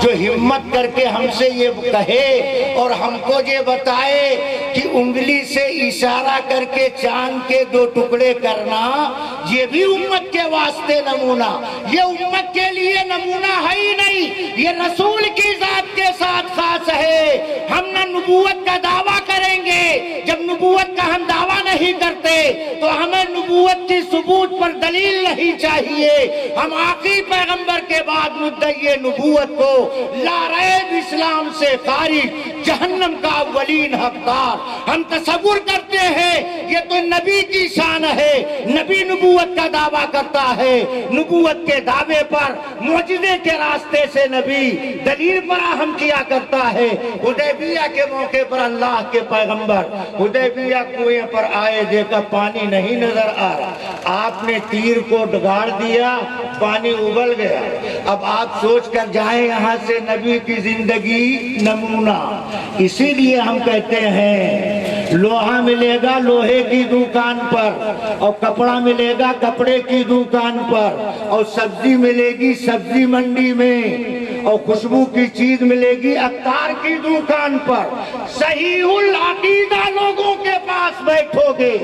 جو ہمت کر کے ہم سے یہ کہے اور ہم کو یہ بتائے کہ انگلی سے اشارہ کر کے چاند کے 2 ٹکڑے کرنا، یہ بھی امت کے واسطے نمونہ، یہ امت کے لیے نمونہ ہے ہی نہیں، یہ رسول کی ذات کے ساتھ خاص ہے۔ ہم نہ نبوت کا دعویٰ کریں گے، جب نبوت کا ہم دعویٰ نہیں کرتے تو ہمیں نبوت کی ثبوت پر دلیل نہیں چاہیے۔ ہم آخری پیغمبر کے بعد مدعی نبوت کو لا ریب اسلام سے خارج، جہنم کا اولین حقدار۔ ہم تصور کرتے ہیں یہ تو نبی کی شان ہے، نبی نبوت کا دعویٰ کرتا ہے، نبوت کے دعوے پر معجزے کے راستے سے نبی دلیل فراہم کیا کرتا ہے۔ حدیبیہ کے موقع پر اللہ کے پیغمبر حدیبیہ کنویں پر آئے، دیکھا پانی نہیں نظر آ رہا، آپ نے تیر کو گاڑ دیا، پانی ابل گیا۔ اب آپ سوچ کر جائیں یہاں سے نبی کی زندگی نمونہ۔ اسی لیے ہم کہتے ہیں لوہا ملے گا لوہے کی دکان پر، اور کپڑا ملے گا کپڑے کی دکان پر، اور سبزی ملے گی سبزی منڈی میں، اور خوشبو کی چیز ملے گی عطار کی دکان پر۔ صحیح العقیدہ لوگوں کے پاس بیٹھو گے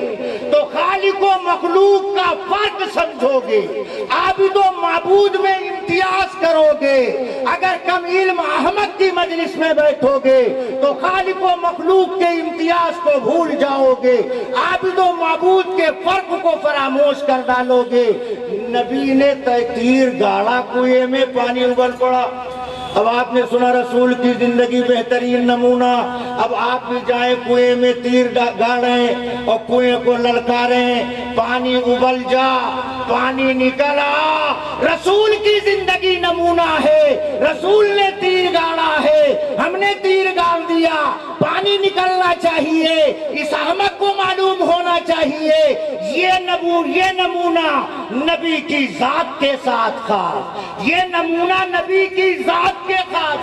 تو خالق و مخلوق کا فرق سمجھو گے، عابد و معبود میں امتیاز کرو گے۔ اگر کم علم احمد کی مجلس میں بیٹھو گے تو خالق و مخلوق کے امتیاز کو بھول جاؤ گے، عابد و معبود کے فرق کو فراموش کر ڈالو گے۔ نبی نے تیر گاڑا کنویں میں، پانی ابل پڑا۔ اب آپ نے سنا رسول کی زندگی بہترین نمونہ، اب آپ بھی جائیں کنویں میں تیر گاڑیں اور کنویں کو للکاریں، پانی ابل جا، پانی نکلا۔ رسول کی زندگی نمونہ ہے، رسول نے تیر گاڑا ہے، ہم نے تیر گاڑ دیا، پانی نکلنا چاہیے، اس احمق کو معلوم ہونا چاہیے یہ نمونہ نبی کی ذات کے ساتھ خاص، یہ نمونہ نبی کی ذات کے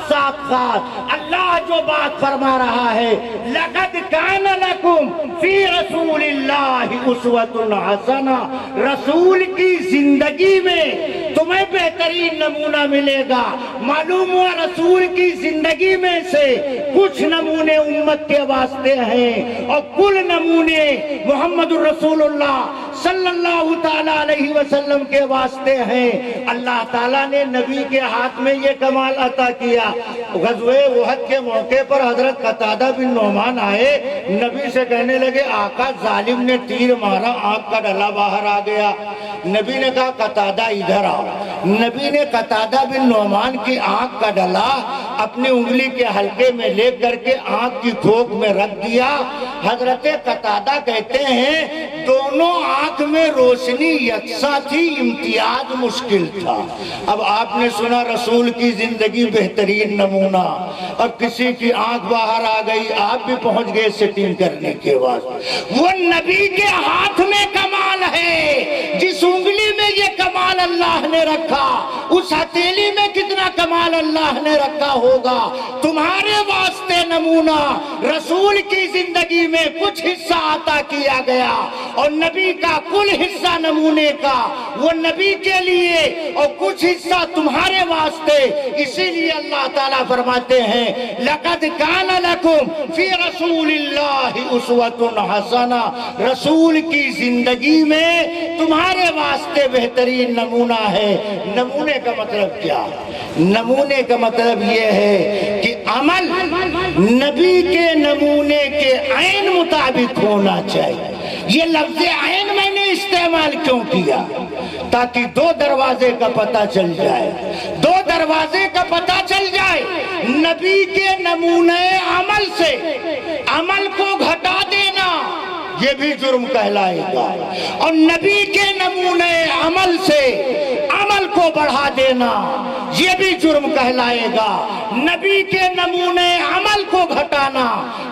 ساتھ خاص۔ اللہ جو بات فرما رہا ہے لَقَدْ كَانَ لَكُمْ فِي رَسُولِ اللَّهِ أُسْوَةٌ حَسَنَةٌ، رسول کی زندگی میں تمہیں بہترین نمونہ ملے گا۔ معلوم ہوا رسول کی زندگی میں سے کچھ نمونے امت کے واسطے ہیں اور کل نمونے محمد الرسول اللہ صلی اللہ تعالیٰ علیہ وسلم کے واسطے ہیں۔ اللہ تعالیٰ نے نبی کے ہاتھ میں یہ کمال عطا کیا۔ غزوہ احد کے موقع پر حضرت قتادہ بن نعمان آئے، نبی سے کہنے لگے آقا ظالم نے تیر مارا، آنکھ کا ڈلا باہر آ گیا۔ نبی نے کہا قتادہ ادھر آؤ۔ نبی نے قتادہ بن نعمان کی آنکھ کا ڈلا اپنی انگلی کے حلقے میں لے کر کے آنکھ کی کھوک میں رکھ دیا۔ حضرت قتادہ کہتے ہیں دونوں آنکھ میں روشنی یکساں تھی، امتیاز مشکل تھا۔ اب آپ نے سنا رسول کی زندگی بہترین نمونہ، اور کسی کی آنکھ باہر آ گئی، آپ بھی پہنچ گئے سیٹنگ کرنے کے بعد۔ وہ نبی کے ہاتھ میں کمال ہے، جس انگلی میں یہ کمال اللہ نے رکھا اس ہتھیلی میں کتنا کمال اللہ نے رکھا ہوگا۔ تمہارے واسطے نمونہ رسول کی زندگی میں کچھ حصہ عطا کیا گیا، اور نبی کا کل حصہ نمونے کا وہ نبی کے لیے اور کچھ حصہ تمہارے واسطے۔ اسی لیے اللہ تعالیٰ فرماتے ہیں لَقَدْ كَانَ لَكُمْ فِي رَسُولِ اللَّهِ أُسْوَةٌ حَسَنَةٌ، رسول کی زندگی میں تمہارے واسطے بہترین نمونہ ہے۔ نمونے کا مطلب کیا؟ نمونے کا مطلب یہ ہے کہ عمل نبی کے نمونے کے عین مطابق ہونا چاہیے۔ یہ لفظ عین میں نے استعمال کیوں کیا؟ تاکہ دو دروازے کا پتہ چل جائے، دو دروازے کا پتہ چل جائے۔ نبی کے نمونے عمل سے عمل کو گھٹا دینا یہ بھی جرم کہلائے گا، اور نبی کے نمونے عمل سے عمل کو بڑھا دینا یہ بھی جرم کہلائے گا۔ نبی کے نمونے عمل کو گھٹانا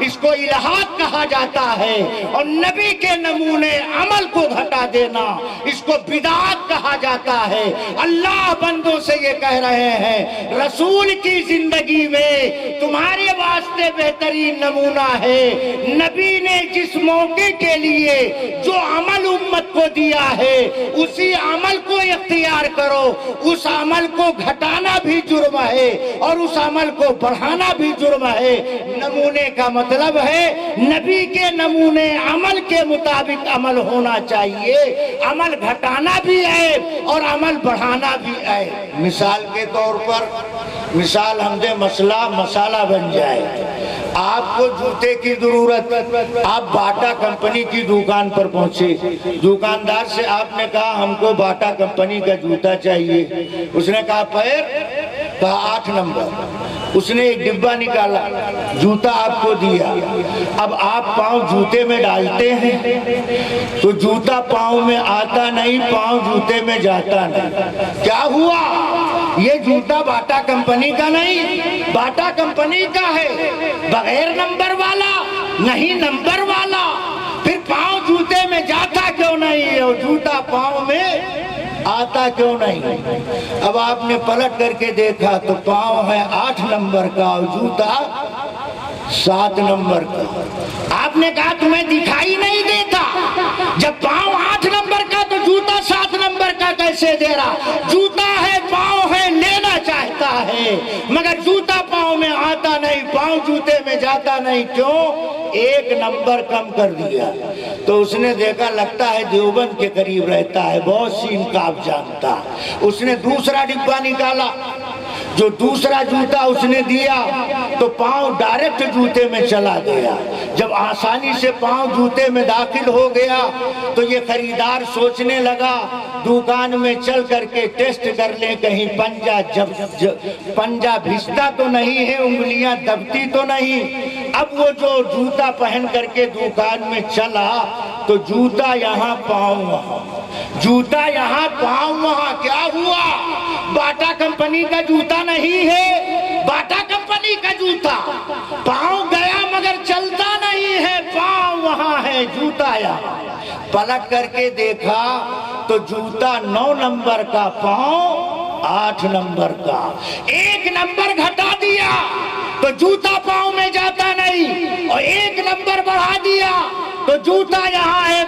اس کو الحاد کہا جاتا ہے، اور نبی کے نمونے عمل کو گھٹا دینا اس کو بدعت کہا جاتا ہے۔ اللہ بندوں سے یہ کہہ رہے ہیں رسول کی زندگی میں تمہارے واسطے بہترین نمونہ ہے۔ نبی نے جس موقع کے لیے جو عمل امت کو دیا ہے اسی عمل کو اختیار کرو۔ اس عمل کو گھٹانا بھی جرم ہے اور اس عمل کو بڑھانا بھی جرم ہے۔ نمونے کا مطلب ہے نبی کے نمونے عمل کے مطابق عمل ہونا چاہیے۔ عمل گھٹانا بھی ہے اور عمل بڑھانا بھی ہے۔ مثال کے طور پر مثال ہم دے مسالہ بن جائے۔ آپ کو جوتے کی ضرورت، آپ باٹا کمپنی کی دکان پر پہنچے، دکاندار سے آپ نے کہا ہم کو باٹا کمپنی کا جوتا چاہیے۔ اس نے کہا پیر، کہا 8 نمبر۔ اس نے ایک ڈبہ نکالا، جوتا آپ کو دیا۔ اب آپ پاؤں جوتے میں ڈالتے ہیں تو جوتا پاؤں میں آتا نہیں، پاؤں جوتے میں جاتا نہیں۔ کیا ہوا؟ یہ جوتا باٹا کمپنی کا نہیں، باٹا کمپنی کا ہے، بغیر نمبر والا نہیں، نمبر والا۔ پھر پاؤں جوتے میں جاتا کیوں نہیں اور جوتا پاؤں میں آتا کیوں نہیں؟ اب آپ نے پلٹ کر کے دیکھا تو پاؤں ہے 8 نمبر کا اور جوتا 7 نمبر کا۔ آپ نے کہا تمہیں دکھائی نہیں دیتا؟ جب پاؤں 8 نمبر کا تو جوتا 7 نمبر کا کیسے دے رہا؟ جوتا ہے، پاؤں ہے، لینا چاہتا ہے مگر جوتا پاؤں میں آتا نہیں، پاؤں جوتے میں جاتا نہیں۔ کیوں؟ 1 نمبر کم کر دیا۔ تو اس نے دیکھا لگتا ہے دیوبند کے قریب رہتا ہے، بہت سی انکاب جانتا۔ اس نے دوسرا ڈبہ نکالا، جو دوسرا جوتا اس نے دیا تو پاؤں ڈائریکٹ جوتے میں چلا گیا۔ جب آسانی سے پاؤں جوتے میں داخل ہو گیا تو یہ خریدار سوچنے لگا دکان میں چل کر کے ٹیسٹ کر لیں کہیں پنجہ بھستا تو نہیں ہے، انگلیاں دبتی تو نہیں۔ اب وہ جو جوتا پہن کر کے دکان میں چلا تو جوتا یہاں پاؤں وہاں، جوتا یہاں پاؤں وہاں۔ کیا ہوا؟ باٹا کمپنی کا جوتا نہیں ہے، باٹا کمپنی کا جوتا پاؤں گیا مگر چلتا نہیں ہے، پاؤں وہاں ہے، جوتا یہاں۔ پلٹ کر کے دیکھا تو جوتا 9 نمبر کا، پاؤں 8 نمبر کا۔ 1 نمبر گھٹا دیا تو جوتا پاؤں میں جاتا نہیں، اور 1 نمبر بڑھا دیا تو جوتا یہاں ہے،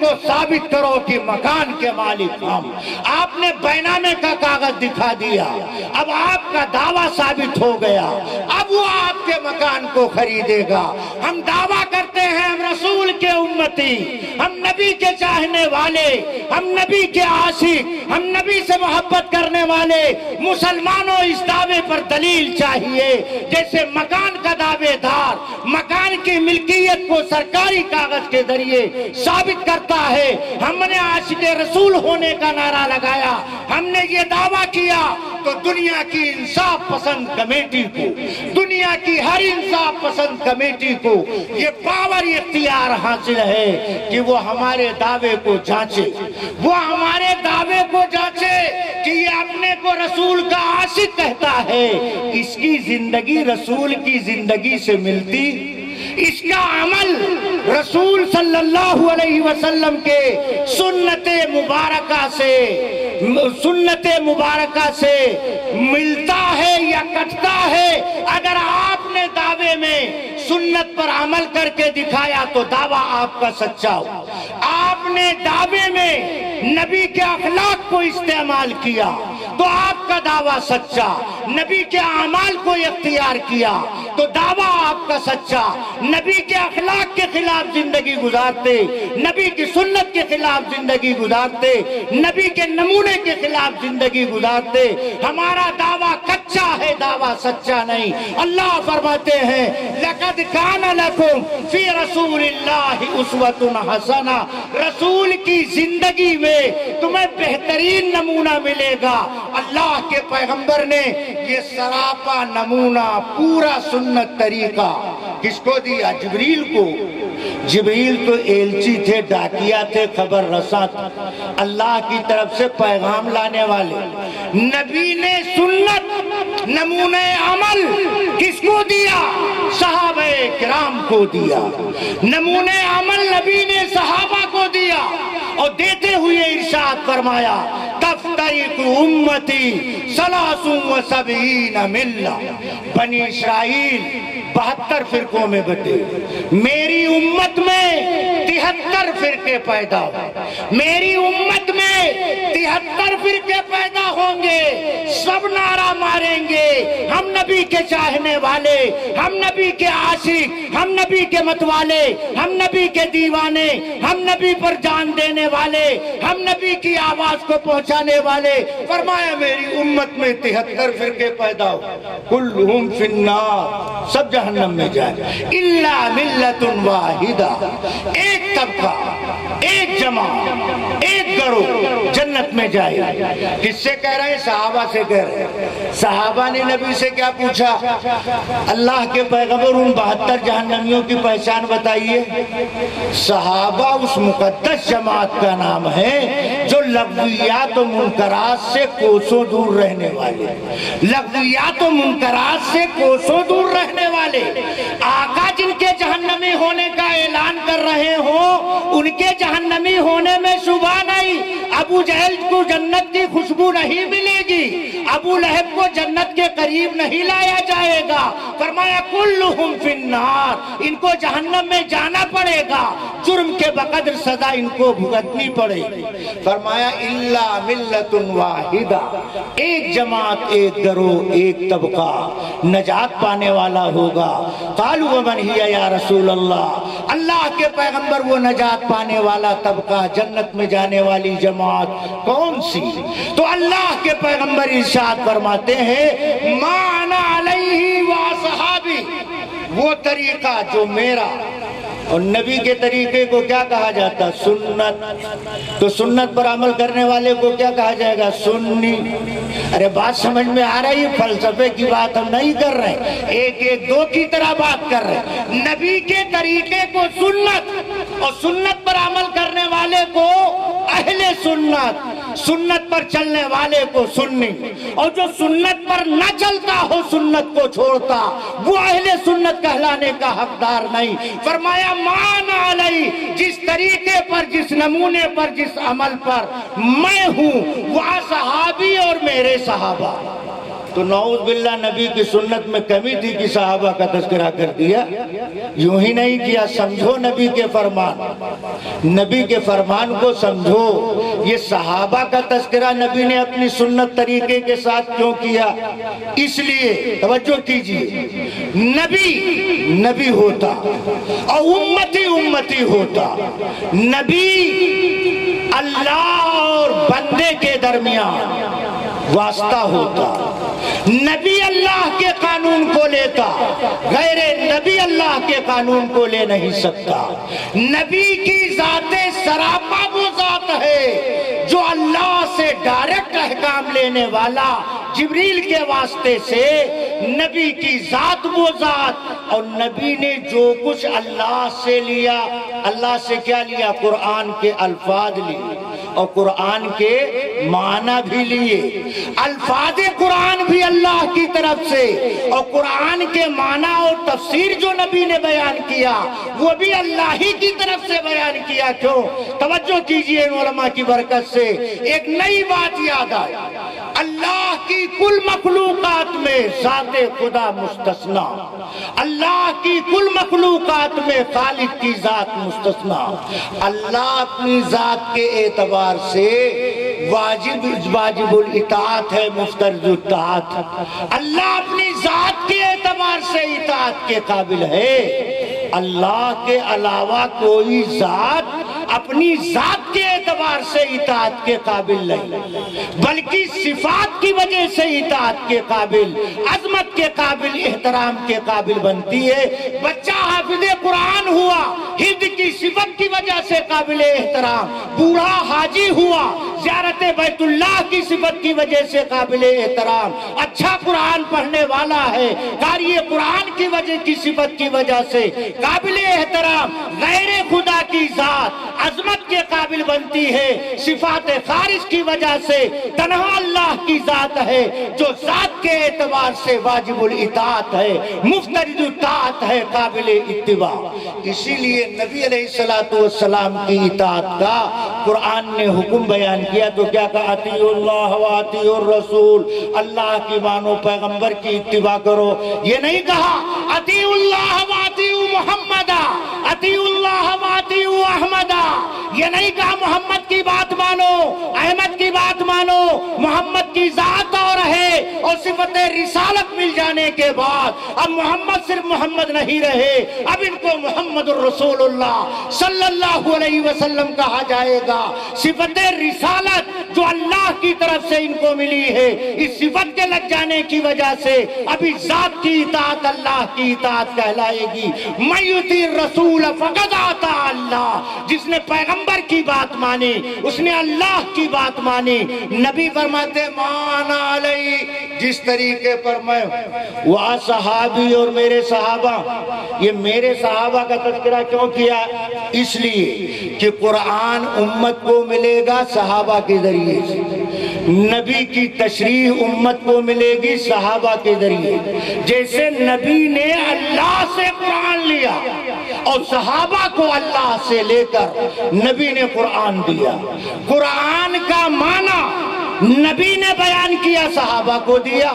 کو ثابت کرو کہ مکان کے مالک ہم. آپ نے بینامے کا کاغذ دکھا دیا, اب آپ کا دعویٰ ثابت ہو گیا, اب وہ آپ کے مکان کو خریدے گا. ہم دعویٰ کرتے ہیں ہم رسول کے امتی, ہم نبی کے چاہنے والے, ہم نبی کے عاشق, ہم نبی سے محبت کرنے والے. مسلمانوں اس دعوے پر دلیل چاہیے. جیسے مکان کا دعوے دار مکان کی ملکیت کو سرکاری کاغذ کے ذریعے ثابت کرتا ہے, ہم نے عاشق رسول ہونے کا نعرہ لگایا, ہم نے یہ دعویٰ کیا, تو دنیا کی انصاف پسند کمیٹی کو, دنیا کی ہر انصاف پسند کمیٹی کو یہ پاور اختیار حاصل ہے کہ وہ ہمارے دعوے کو جانچے, وہ ہمارے دعوے کو جانچے کہ یہ اپنے کو رسول کا عاشق کہتا ہے, اس کی زندگی رسول کی زندگی سے ملتی, اس کا عمل رسول صلی اللہ علیہ وسلم کے سنت مبارکہ سے ملتا ہے یا کٹتا ہے. اگر آپ نے دعوے میں سنت پر عمل کر کے دکھایا تو دعویٰ آپ کا سچا ہو. آپ نے دعوے میں نبی کے اخلاق کو استعمال کیا تو آپ کا دعویٰ سچا, نبی کے اعمال کو اختیار کیا تو دعویٰ آپ کا سچا. نبی کے اخلاق کے خلاف زندگی گزارتے, نبی کی سنت کے خلاف زندگی گزارتے, نبی کے نمونے کے خلاف زندگی گزارتے, ہمارا دعویٰ کچا ہے, دعویٰ سچا نہیں. اللہ فرماتے ہیں لَقَدْ كَانَ لَكُمْ فِي رَسُولِ اللَّهِ أُسْوَةٌ حَسَنَةٌ, رسول کی زندگی میں تمہیں بہترین نمونہ ملے گا. اللہ کے پیغمبر نے یہ سراپا نمونہ پورا سنت طریقہ کس کو دیا؟ جبریل کو. جبریل تو ایلچی تھے, ڈاکیا تھے, خبر رساں تھے, اللہ کی طرف سے پیغام لانے والے. نبی نے سنت نمونہ عمل کس کو دیا؟ صحابہ کرام کو دیا. نمونہ عمل نبی نے صحابہ کو دیا اور دیتے ہوئے ارشاد فرمایا تفترق امتی 73 ملہ. بنی اسرائیل 72 فرقوں میں بٹے, میری امت میں 73 فرقے پیدا ہوں, میری امت میں 73 فرقے پیدا ہوں گے. سب نعرہ ماریں گے ہم نبی کے چاہنے والے, ہم نبی کے عاشق, ہم نبی کے متوالے, ہم نبی کے دیوانے, ہم نبی پر جان دینے والے, ہم نبی کی آواز کو پہنچانے والے. فرمایا میری امت میں 73 فرقے پیدا ہو, کلہم فی النار, سب جہنم میں جائے, الا ملت واحدہ, ایک طبقہ, ایک جماعت, ایک گروہ جنت میں جائے. کس سے کہہ رہے ہیں؟ صحابہ سے کہہ رہے ہیں. صحابہ نے نبی سے کیا پوچھا؟ اللہ کے پیغمبر ان 72 جہنمیوں کی پہچان بتائیے. صحابہ اس مقدس جماعت کا نام ہے جو لغویات و منکرات سے کوسوں دور رہنے والے, لغویات و منکرات سے کوسوں دور رہنے والے. آقا جن کے جہنمی ہونے کا اعلان کر رہے ہوں ان کے جہنمی ہونے میں شبہ نہیں. ابو جہل کو جنت کی خوشبو نہیں ملے گی, ابو لہب کو جنت کے قریب نہیں لایا جائے گا. فرمایا کلہم فی النار, ان کو جہنم میں جانا پڑے گا, جرم کے بقدر سزا ان کو بھگتنی پڑے گی. فرمایا الا ملت واحدہ, ایک جماعت, ایک گروہ, ایک طبقہ نجات پانے والا ہوگا. قالوا ومن ہی یا رسول اللہ, اللہ کے پیغمبر وہ نجات پانے والا طبقہ, جنت میں جانے والی جماعت کون سی؟ تو اللہ کے پیغمبر ارشاد فرماتے ہیں ما انا علیہ واصحابی, وہ طریقہ جو میرا اور نبی کے طریقے کو کیا کہا جاتا؟ سنت. تو سنت پر عمل کرنے والے کو کیا کہا جائے گا؟ سنی. ارے بات سمجھ میں آ رہی ہے؟ فلسفے کی بات ہم نہیں کر رہے, ایک ایک دو کی طرح بات کر رہے ہیں. نبی کے طریقے کو سنت اور سنت پر عمل کرنے والے کو اہل سنت, سنت پر چلنے والے کو سنی, اور جو سنت پر نہ چلتا ہو, سنت کو چھوڑتا, وہ اہل سنت کہلانے کا حقدار نہیں. فرمایا مان علی, جس طریقے پر, جس نمونے پر, جس عمل پر میں ہوں وہ صحابی اور میرے صحابہ. تو نعوذ باللہ نبی کی سنت میں کمی تھی کہ صحابہ کا تذکرہ کر دیا؟ یوں ہی نہیں کیا. سمجھو نبی کے فرمان، نبی کے فرمان کو سمجھو. یہ صحابہ کا تذکرہ نبی نے اپنی سنت طریقے کے ساتھ کیوں کیا؟ اس لیے توجہ کیجیے، نبی ہوتا اور امتی ہوتا. نبی اللہ اور بندے کے درمیان واسطہ ہوتا. نبی اللہ کے قانون کو لیتا، غیر نبی اللہ کے قانون کو لے نہیں سکتا. نبی کی ذات سراپا وہ ذات ہے جو اللہ سے ڈائریکٹ احکام لینے والا، جبریل کے واسطے سے. نبی کی ذات وہ ذات، اور نبی نے جو کچھ اللہ سے لیا، اللہ سے کیا لیا؟ قرآن کے الفاظ لیے اور قرآن کے معنی بھی لیے. الفاظ قرآن بھی اللہ کی طرف سے، اور قرآن کے معنی اور تفسیر جو نبی نے بیان کیا وہ بھی اللہ ہی کی طرف سے بیان کیا. کیوں؟ توجہ کیجئے علماء کی برکت سے ایک نئی بات یاد آئی. اللہ کی کل مخلوقات میں ذات خدا مستثنا، اللہ کی کل مخلوقات میں خالق کی ذات مستثنا. اللہ اپنی ذات کے اعتبار سے واجب الاطاعت ہے، مفترض الاطاعت. اللہ اپنی ذات کے اعتبار سے اطاعت کے قابل ہے. اللہ کے علاوہ کوئی ذات اپنی ذات کے اعتبار سے اطاعت کے قابل نہیں، بلکہ صفات کی وجہ سے اطاعت کے قابل، عظمت کے قابل، احترام کے قابل بنتی ہے. بچہ حافظ قرآن ہوا، حفظ کی صفت کی وجہ سے قابل احترام. بوڑھا حاجی ہوا، زیارت بیت اللہ کی صفت کی وجہ سے قابل احترام. اچھا قرآن پڑھنے والا ہے، قاری قرآن کی وجہ کی صفت کی وجہ سے قابل احترام. غیر خدا کی ذات عظمت کے قابل بنتی ہے صفات خارج کی وجہ سے. تنہا اللہ کی ذات ہے جو ذات کے اعتبار سے واجب الاطاعت ہے، مفترض اطاعت ہے، قابل اتباع. اسی لیے نبی علیہ السلام کی اطاعت کا قرآن نے حکم بیان کیا تو کیا کہا؟ اطیعوا اللہ و اطیعوا الرسول. اللہ کی مانو، پیغمبر کی اتباع کرو. یہ نہیں کہا اطیعوا اللہ و اطیعوا محمد، اطیعوا اللہ و اطیعوا احمد. یہ نہیں کہا محمد کی بات مانو، احمد کی بات مانو. محمد کی ذات اور ہے، اور صفت رسالت مل جانے کے بعد اب محمد صرف محمد نہیں رہے، اب ان کو محمد الرسول اللہ صلی اللہ علیہ وسلم کہا جائے گا. صفت رسالت جو اللہ کی طرف سے ان کو ملی ہے، اس صفت کے لگ جانے کی وجہ سے ابھی ذات کی اطاعت اللہ کی اطاعت کہلائے گی. من یطیع الرسول فقد اطاع اللہ. جس نے پیغمبر کی بات مانی اس نے اللہ کی بات مانی. نبی فرماتے مانا علی، جس طریقے پر میں وہ صحابی اور میرے صحابہ. یہ میرے صحابہ کا تذکرہ کیوں کیا؟ اس لیے کہ قرآن امت کو ملے گا صحابہ کے ذریعے سے، نبی کی تشریح امت کو ملے گی صحابہ کے ذریعے. جیسے نبی نے اللہ سے قرآن لیا اور صحابہ کو اللہ سے لے کر نبی نے قرآن دیا. قرآن کا معنی نبی نے بیان کیا، صحابہ کو دیا.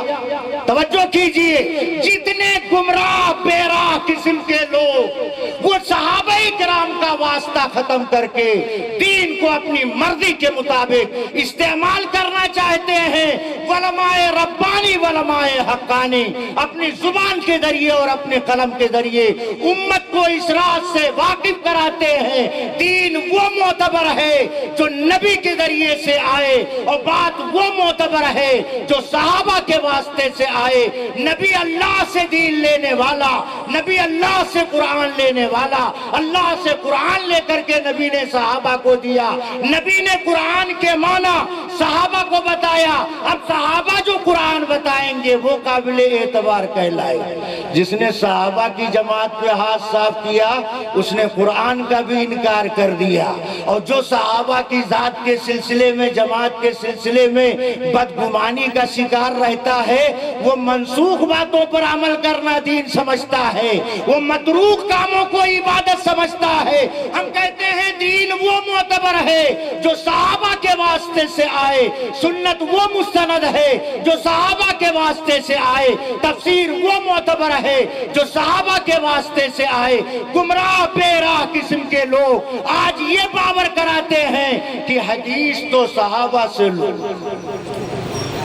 توجہ کیجئے، جتنے گمراہ بیراہ قسم کے لوگ وہ صحابہ کرام کا واسطہ ختم کر کے دین کو اپنی مرضی کے مطابق استعمال کرنا چاہتے ہیں، علماء ربانی علماء حقانی اپنی زبان کے ذریعے اور اپنے قلم کے ذریعے امت کو اس راز سے واقف کراتے ہیں. دین وہ معتبر ہے جو نبی کے ذریعے سے آئے، اور بات وہ معتبر ہے جو صحابہ کے واسطے سے آئے. نبی اللہ سے دین لینے والا، نبی اللہ سے قرآن لینے والا، اللہ سے قرآن لے کر کے نبی نے صحابہ کو دیا. نبی نے قرآن کے معنی صحابہ کو بتایا. اب صحابہ جو قرآن بتائیں گے وہ قابل اعتبار کہلائے. جس نے صحابہ کی جماعت پہ ہاتھ صاف کیا اس نے قرآن کا بھی انکار کر دیا. اور جو صحابہ کی ذات کے سلسلے میں، جماعت کے سلسلے میں بدگمانی کا شکار رہتا ہے، وہ منسوخ باتوں پر عمل کرنا دین سمجھتا ہے، وہ متروک کاموں کو عبادت سمجھتا ہے. ہم کہتے ہیں دین وہ معتبر معتبر ہے جو صحابہ کے واسطے سے آئے، سنت وہ مستند ہے جو صحابہ کے واسطے سے آئے، تفسیر وہ معتبر ہے جو صحابہ کے واسطے سے آئے۔ گمراہ بے راہ قسم کے لوگ آج یہ باور کراتے ہیں کہ حدیث تو صحابہ سے لو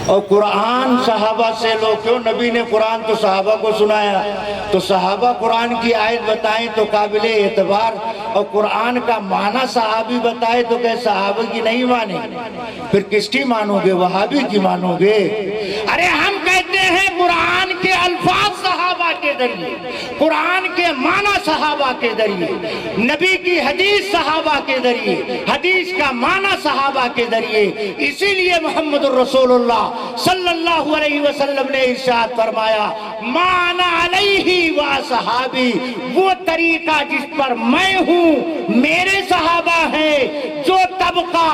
اور قرآن صحابہ سے لو۔ کیوں؟ نبی نے قرآن تو صحابہ کو سنایا، تو صحابہ قرآن کی آیت بتائیں تو قابل اعتبار، اور قرآن کا معنی صحابی بتائے تو کہ صحابہ کی نہیں مانے، پھر کس کی مانو گے؟ وہابی کی مانو گے؟ ارے ہم کہتے ہیں قرآن کے الفاظ صحابہ کے ذریعے، قرآن کے معنی صحابہ کے ذریعے، نبی کی حدیث صحابہ کے ذریعے، حدیث کا معنی صحابہ کے ذریعے۔ اسی لیے محمد الرسول اللہ صلی اللہ علیہ وسلم نے ارشاد فرمایا ما انا علیہ واصحابی، وہ طریقہ جس پر میں ہوں میرے صحابہ ہیں۔ جو طبقہ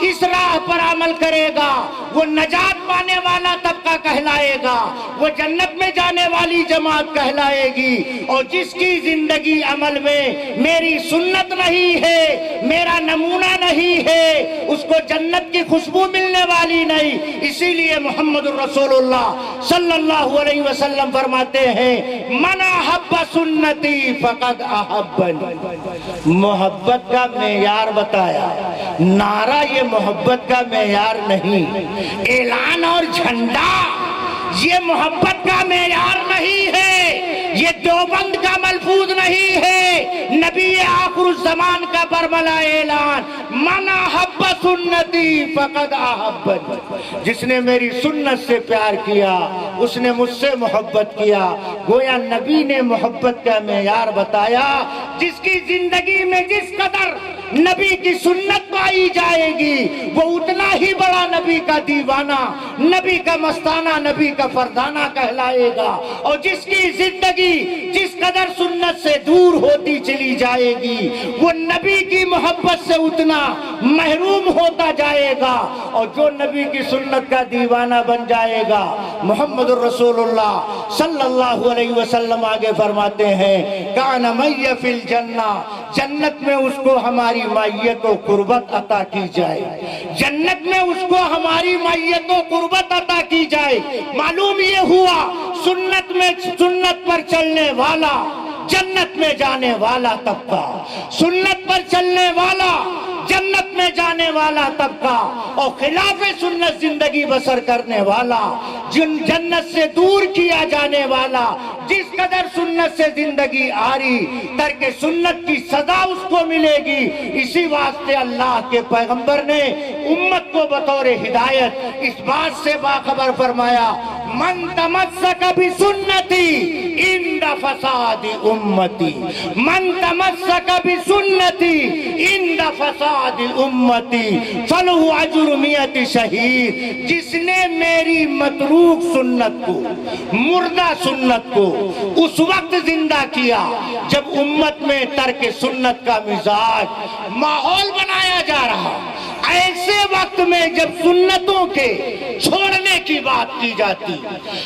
اس راہ پر عمل کرے گا وہ نجات پانے والا طبقہ کہلائے گا، وہ جنت میں جانے والی جماعت کہلائے گی، اور جس کی زندگی عمل میں میری سنت نہیں ہے، میرا نمونہ نہیں ہے، اس کو جنت کی خوشبو ملنے والی نہیں۔ اسی لیے محمد الرسول اللہ صلی اللہ علیہ وسلم فرماتے ہیں من احب سنتی فقد احبنی۔ محبت کا معیار بتایا، نعرہ یہ محبت کا معیار نہیں، اعلان اور جھنڈا یہ محبت کا معیار نہیں ہے، یہ دیوبند کا ملفوظ نہیں ہے، نبی آخر الزمان کا برملا اعلان من احب سنتی فقد احبنی۔ جس نے میری سنت سے پیار کیا اس نے مجھ سے محبت کیا۔ گویا نبی نے محبت کا معیار بتایا، جس کی زندگی میں جس قدر نبی کی سنت پائی جائے گی وہ اتنا ہی بڑا نبی کا دیوانہ، نبی کا مستانہ، نبی کا فردانہ کہلائے گا، اور جس کی زندگی جس قدر سنت سے دور ہوتی چلی جائے گی وہ نبی کی محبت سے اتنا محروم ہوتا جائے گا، اور جو نبی کی سنت کا دیوانہ بن جائے گا۔ محمد الرسول اللہ صلی اللہ علیہ وسلم آگے فرماتے ہیں کان می فی الجنہ، جنت میں اس کو ہماری معیت و قربت عطا کی جائے، جنت میں اس کو ہماری معیت و قربت عطا کی جائے۔ معلوم یہ ہوا سنت پر چلنے والا جنت میں جانے والا طبقہ، سنت پر چلنے والا جنت میں جانے والا طبقہ، اور خلاف سنت زندگی بسر کرنے والا، جنت سے دور کیا جانے والا، جس قدر سنت سے زندگی آری، ترک سنت کی سزا اس کو ملے گی۔ اسی واسطے اللہ کے پیغمبر نے امت کو بطور ہدایت اس بات سے باخبر فرمایا من تمسک بسنتی عند فساد امتی، من تمسک بسنتی عند فساد امتی فلہ اجر 100 شہید۔ جس نے میری متروک سنت کو، مردہ سنت کو اس وقت زندہ کیا جب امت میں ترک سنت کا مزاج ماحول بنایا جا رہا، ایسے وقت میں جب سنتوں کے چھوڑنے کی بات کی جاتی،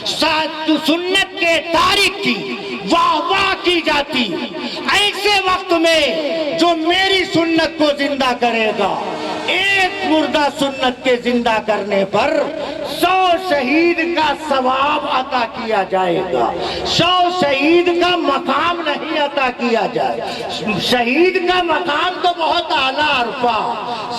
سنت کے تارک کی واہ واہ کی جاتی، ایسے وقت میں جو میری سنت کو زندہ کرے گا، ایک مردہ سنت کے زندہ کرنے پر 100 شہید کا ثواب عطا کیا جائے گا، 100 شہید کا مقام نہیں عطا کیا جائے۔ شہید کا مقام تو بہت اعلیٰ عرفہ،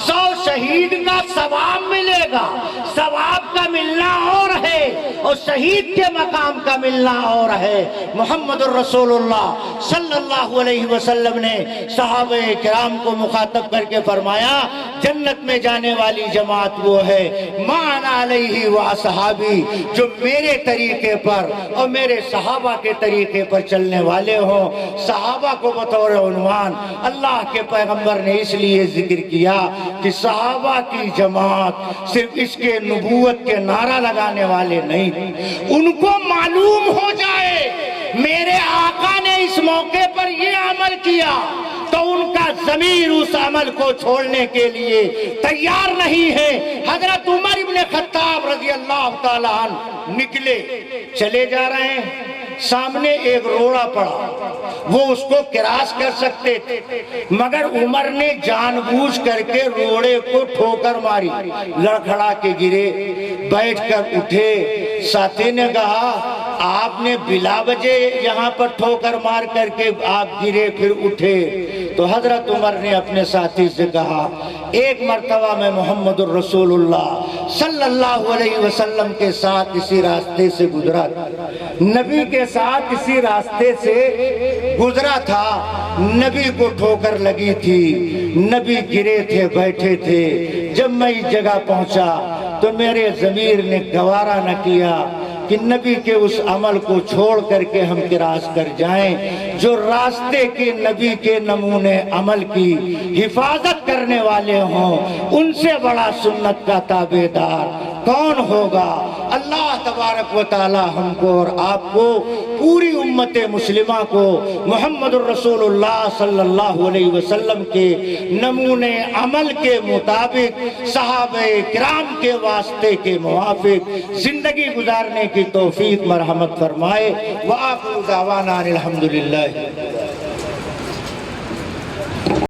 100 شہید کا ثواب ملے گا، ثواب کا ملنا اور ہے اور شہید کے مقام کا ملنا اور ہے۔ محمد الرسول اللہ صلی اللہ علیہ وسلم نے صحابہ کرام کو مخاطب کر کے فرمایا جنت میں جانے والی جماعت وہ ہے مان علیہ واصحابی، جو میرے طریقے پر اور میرے صحابہ کے طریقے پر چلنے والے ہوں۔ صحابہ کو بطور عنوان اللہ کے پیغمبر نے اس لیے ذکر کیا کہ صحابہ کی جماعت صرف اس کے نبوت کے نعرہ لگانے والے نہیں، ان کو معلوم ہو جائے میرے آقا نے اس موقع پر یہ عمل کیا تو ان کا ضمیر اس عمل کو چھوڑنے کے لیے تیار نہیں ہے۔ حضرت عمر ابن خطاب رضی اللہ تعالیٰ عنہ نکلے، چلے جا رہے ہیں، سامنے ایک روڑا پڑا، وہ اس کو کراس کر سکتے تھے، مگر عمر نے جان بوجھ کر کے روڑے کو ٹھوکر ماری، لڑکھڑا کے گرے، بیٹھ کر اٹھے۔ ساتھی نے کہا آپ نے بلا وجہ یہاں پر ٹھوکر مار کر کے آپ گرے پھر اٹھے؟ تو حضرت عمر نے اپنے ساتھی سے کہا ایک مرتبہ میں محمد الرسول اللہ صلی اللہ علیہ وسلم کے ساتھ اسی راستے سے گزرا تھا، نبی کے ساتھ اسی راستے سے گزرا تھا، نبی کو ٹھوکر لگی تھی، نبی گرے تھے، بیٹھے تھے، جب میں اس جگہ پہنچا تو میرے ضمیر نے گوارا نہ کیا کہ نبی کے اس عمل کو چھوڑ کر کے ہم کراس کر جائیں۔ جو راستے کے نبی کے نمونے عمل کی حفاظت کرنے والے ہوں، ان سے بڑا سنت کا تابعدار کون ہوگا؟ اللہ تبارک و تعالی ہم کو اور آپ کو، پوری امت مسلمہ کو محمد الرسول اللہ صلی اللہ علیہ وسلم کے نمونے عمل کے مطابق، صحابہ کرام کے واسطے کے موافق زندگی گزارنے کی توفیق مرحمت فرمائے۔ وآخر دعوانا الحمدللہ۔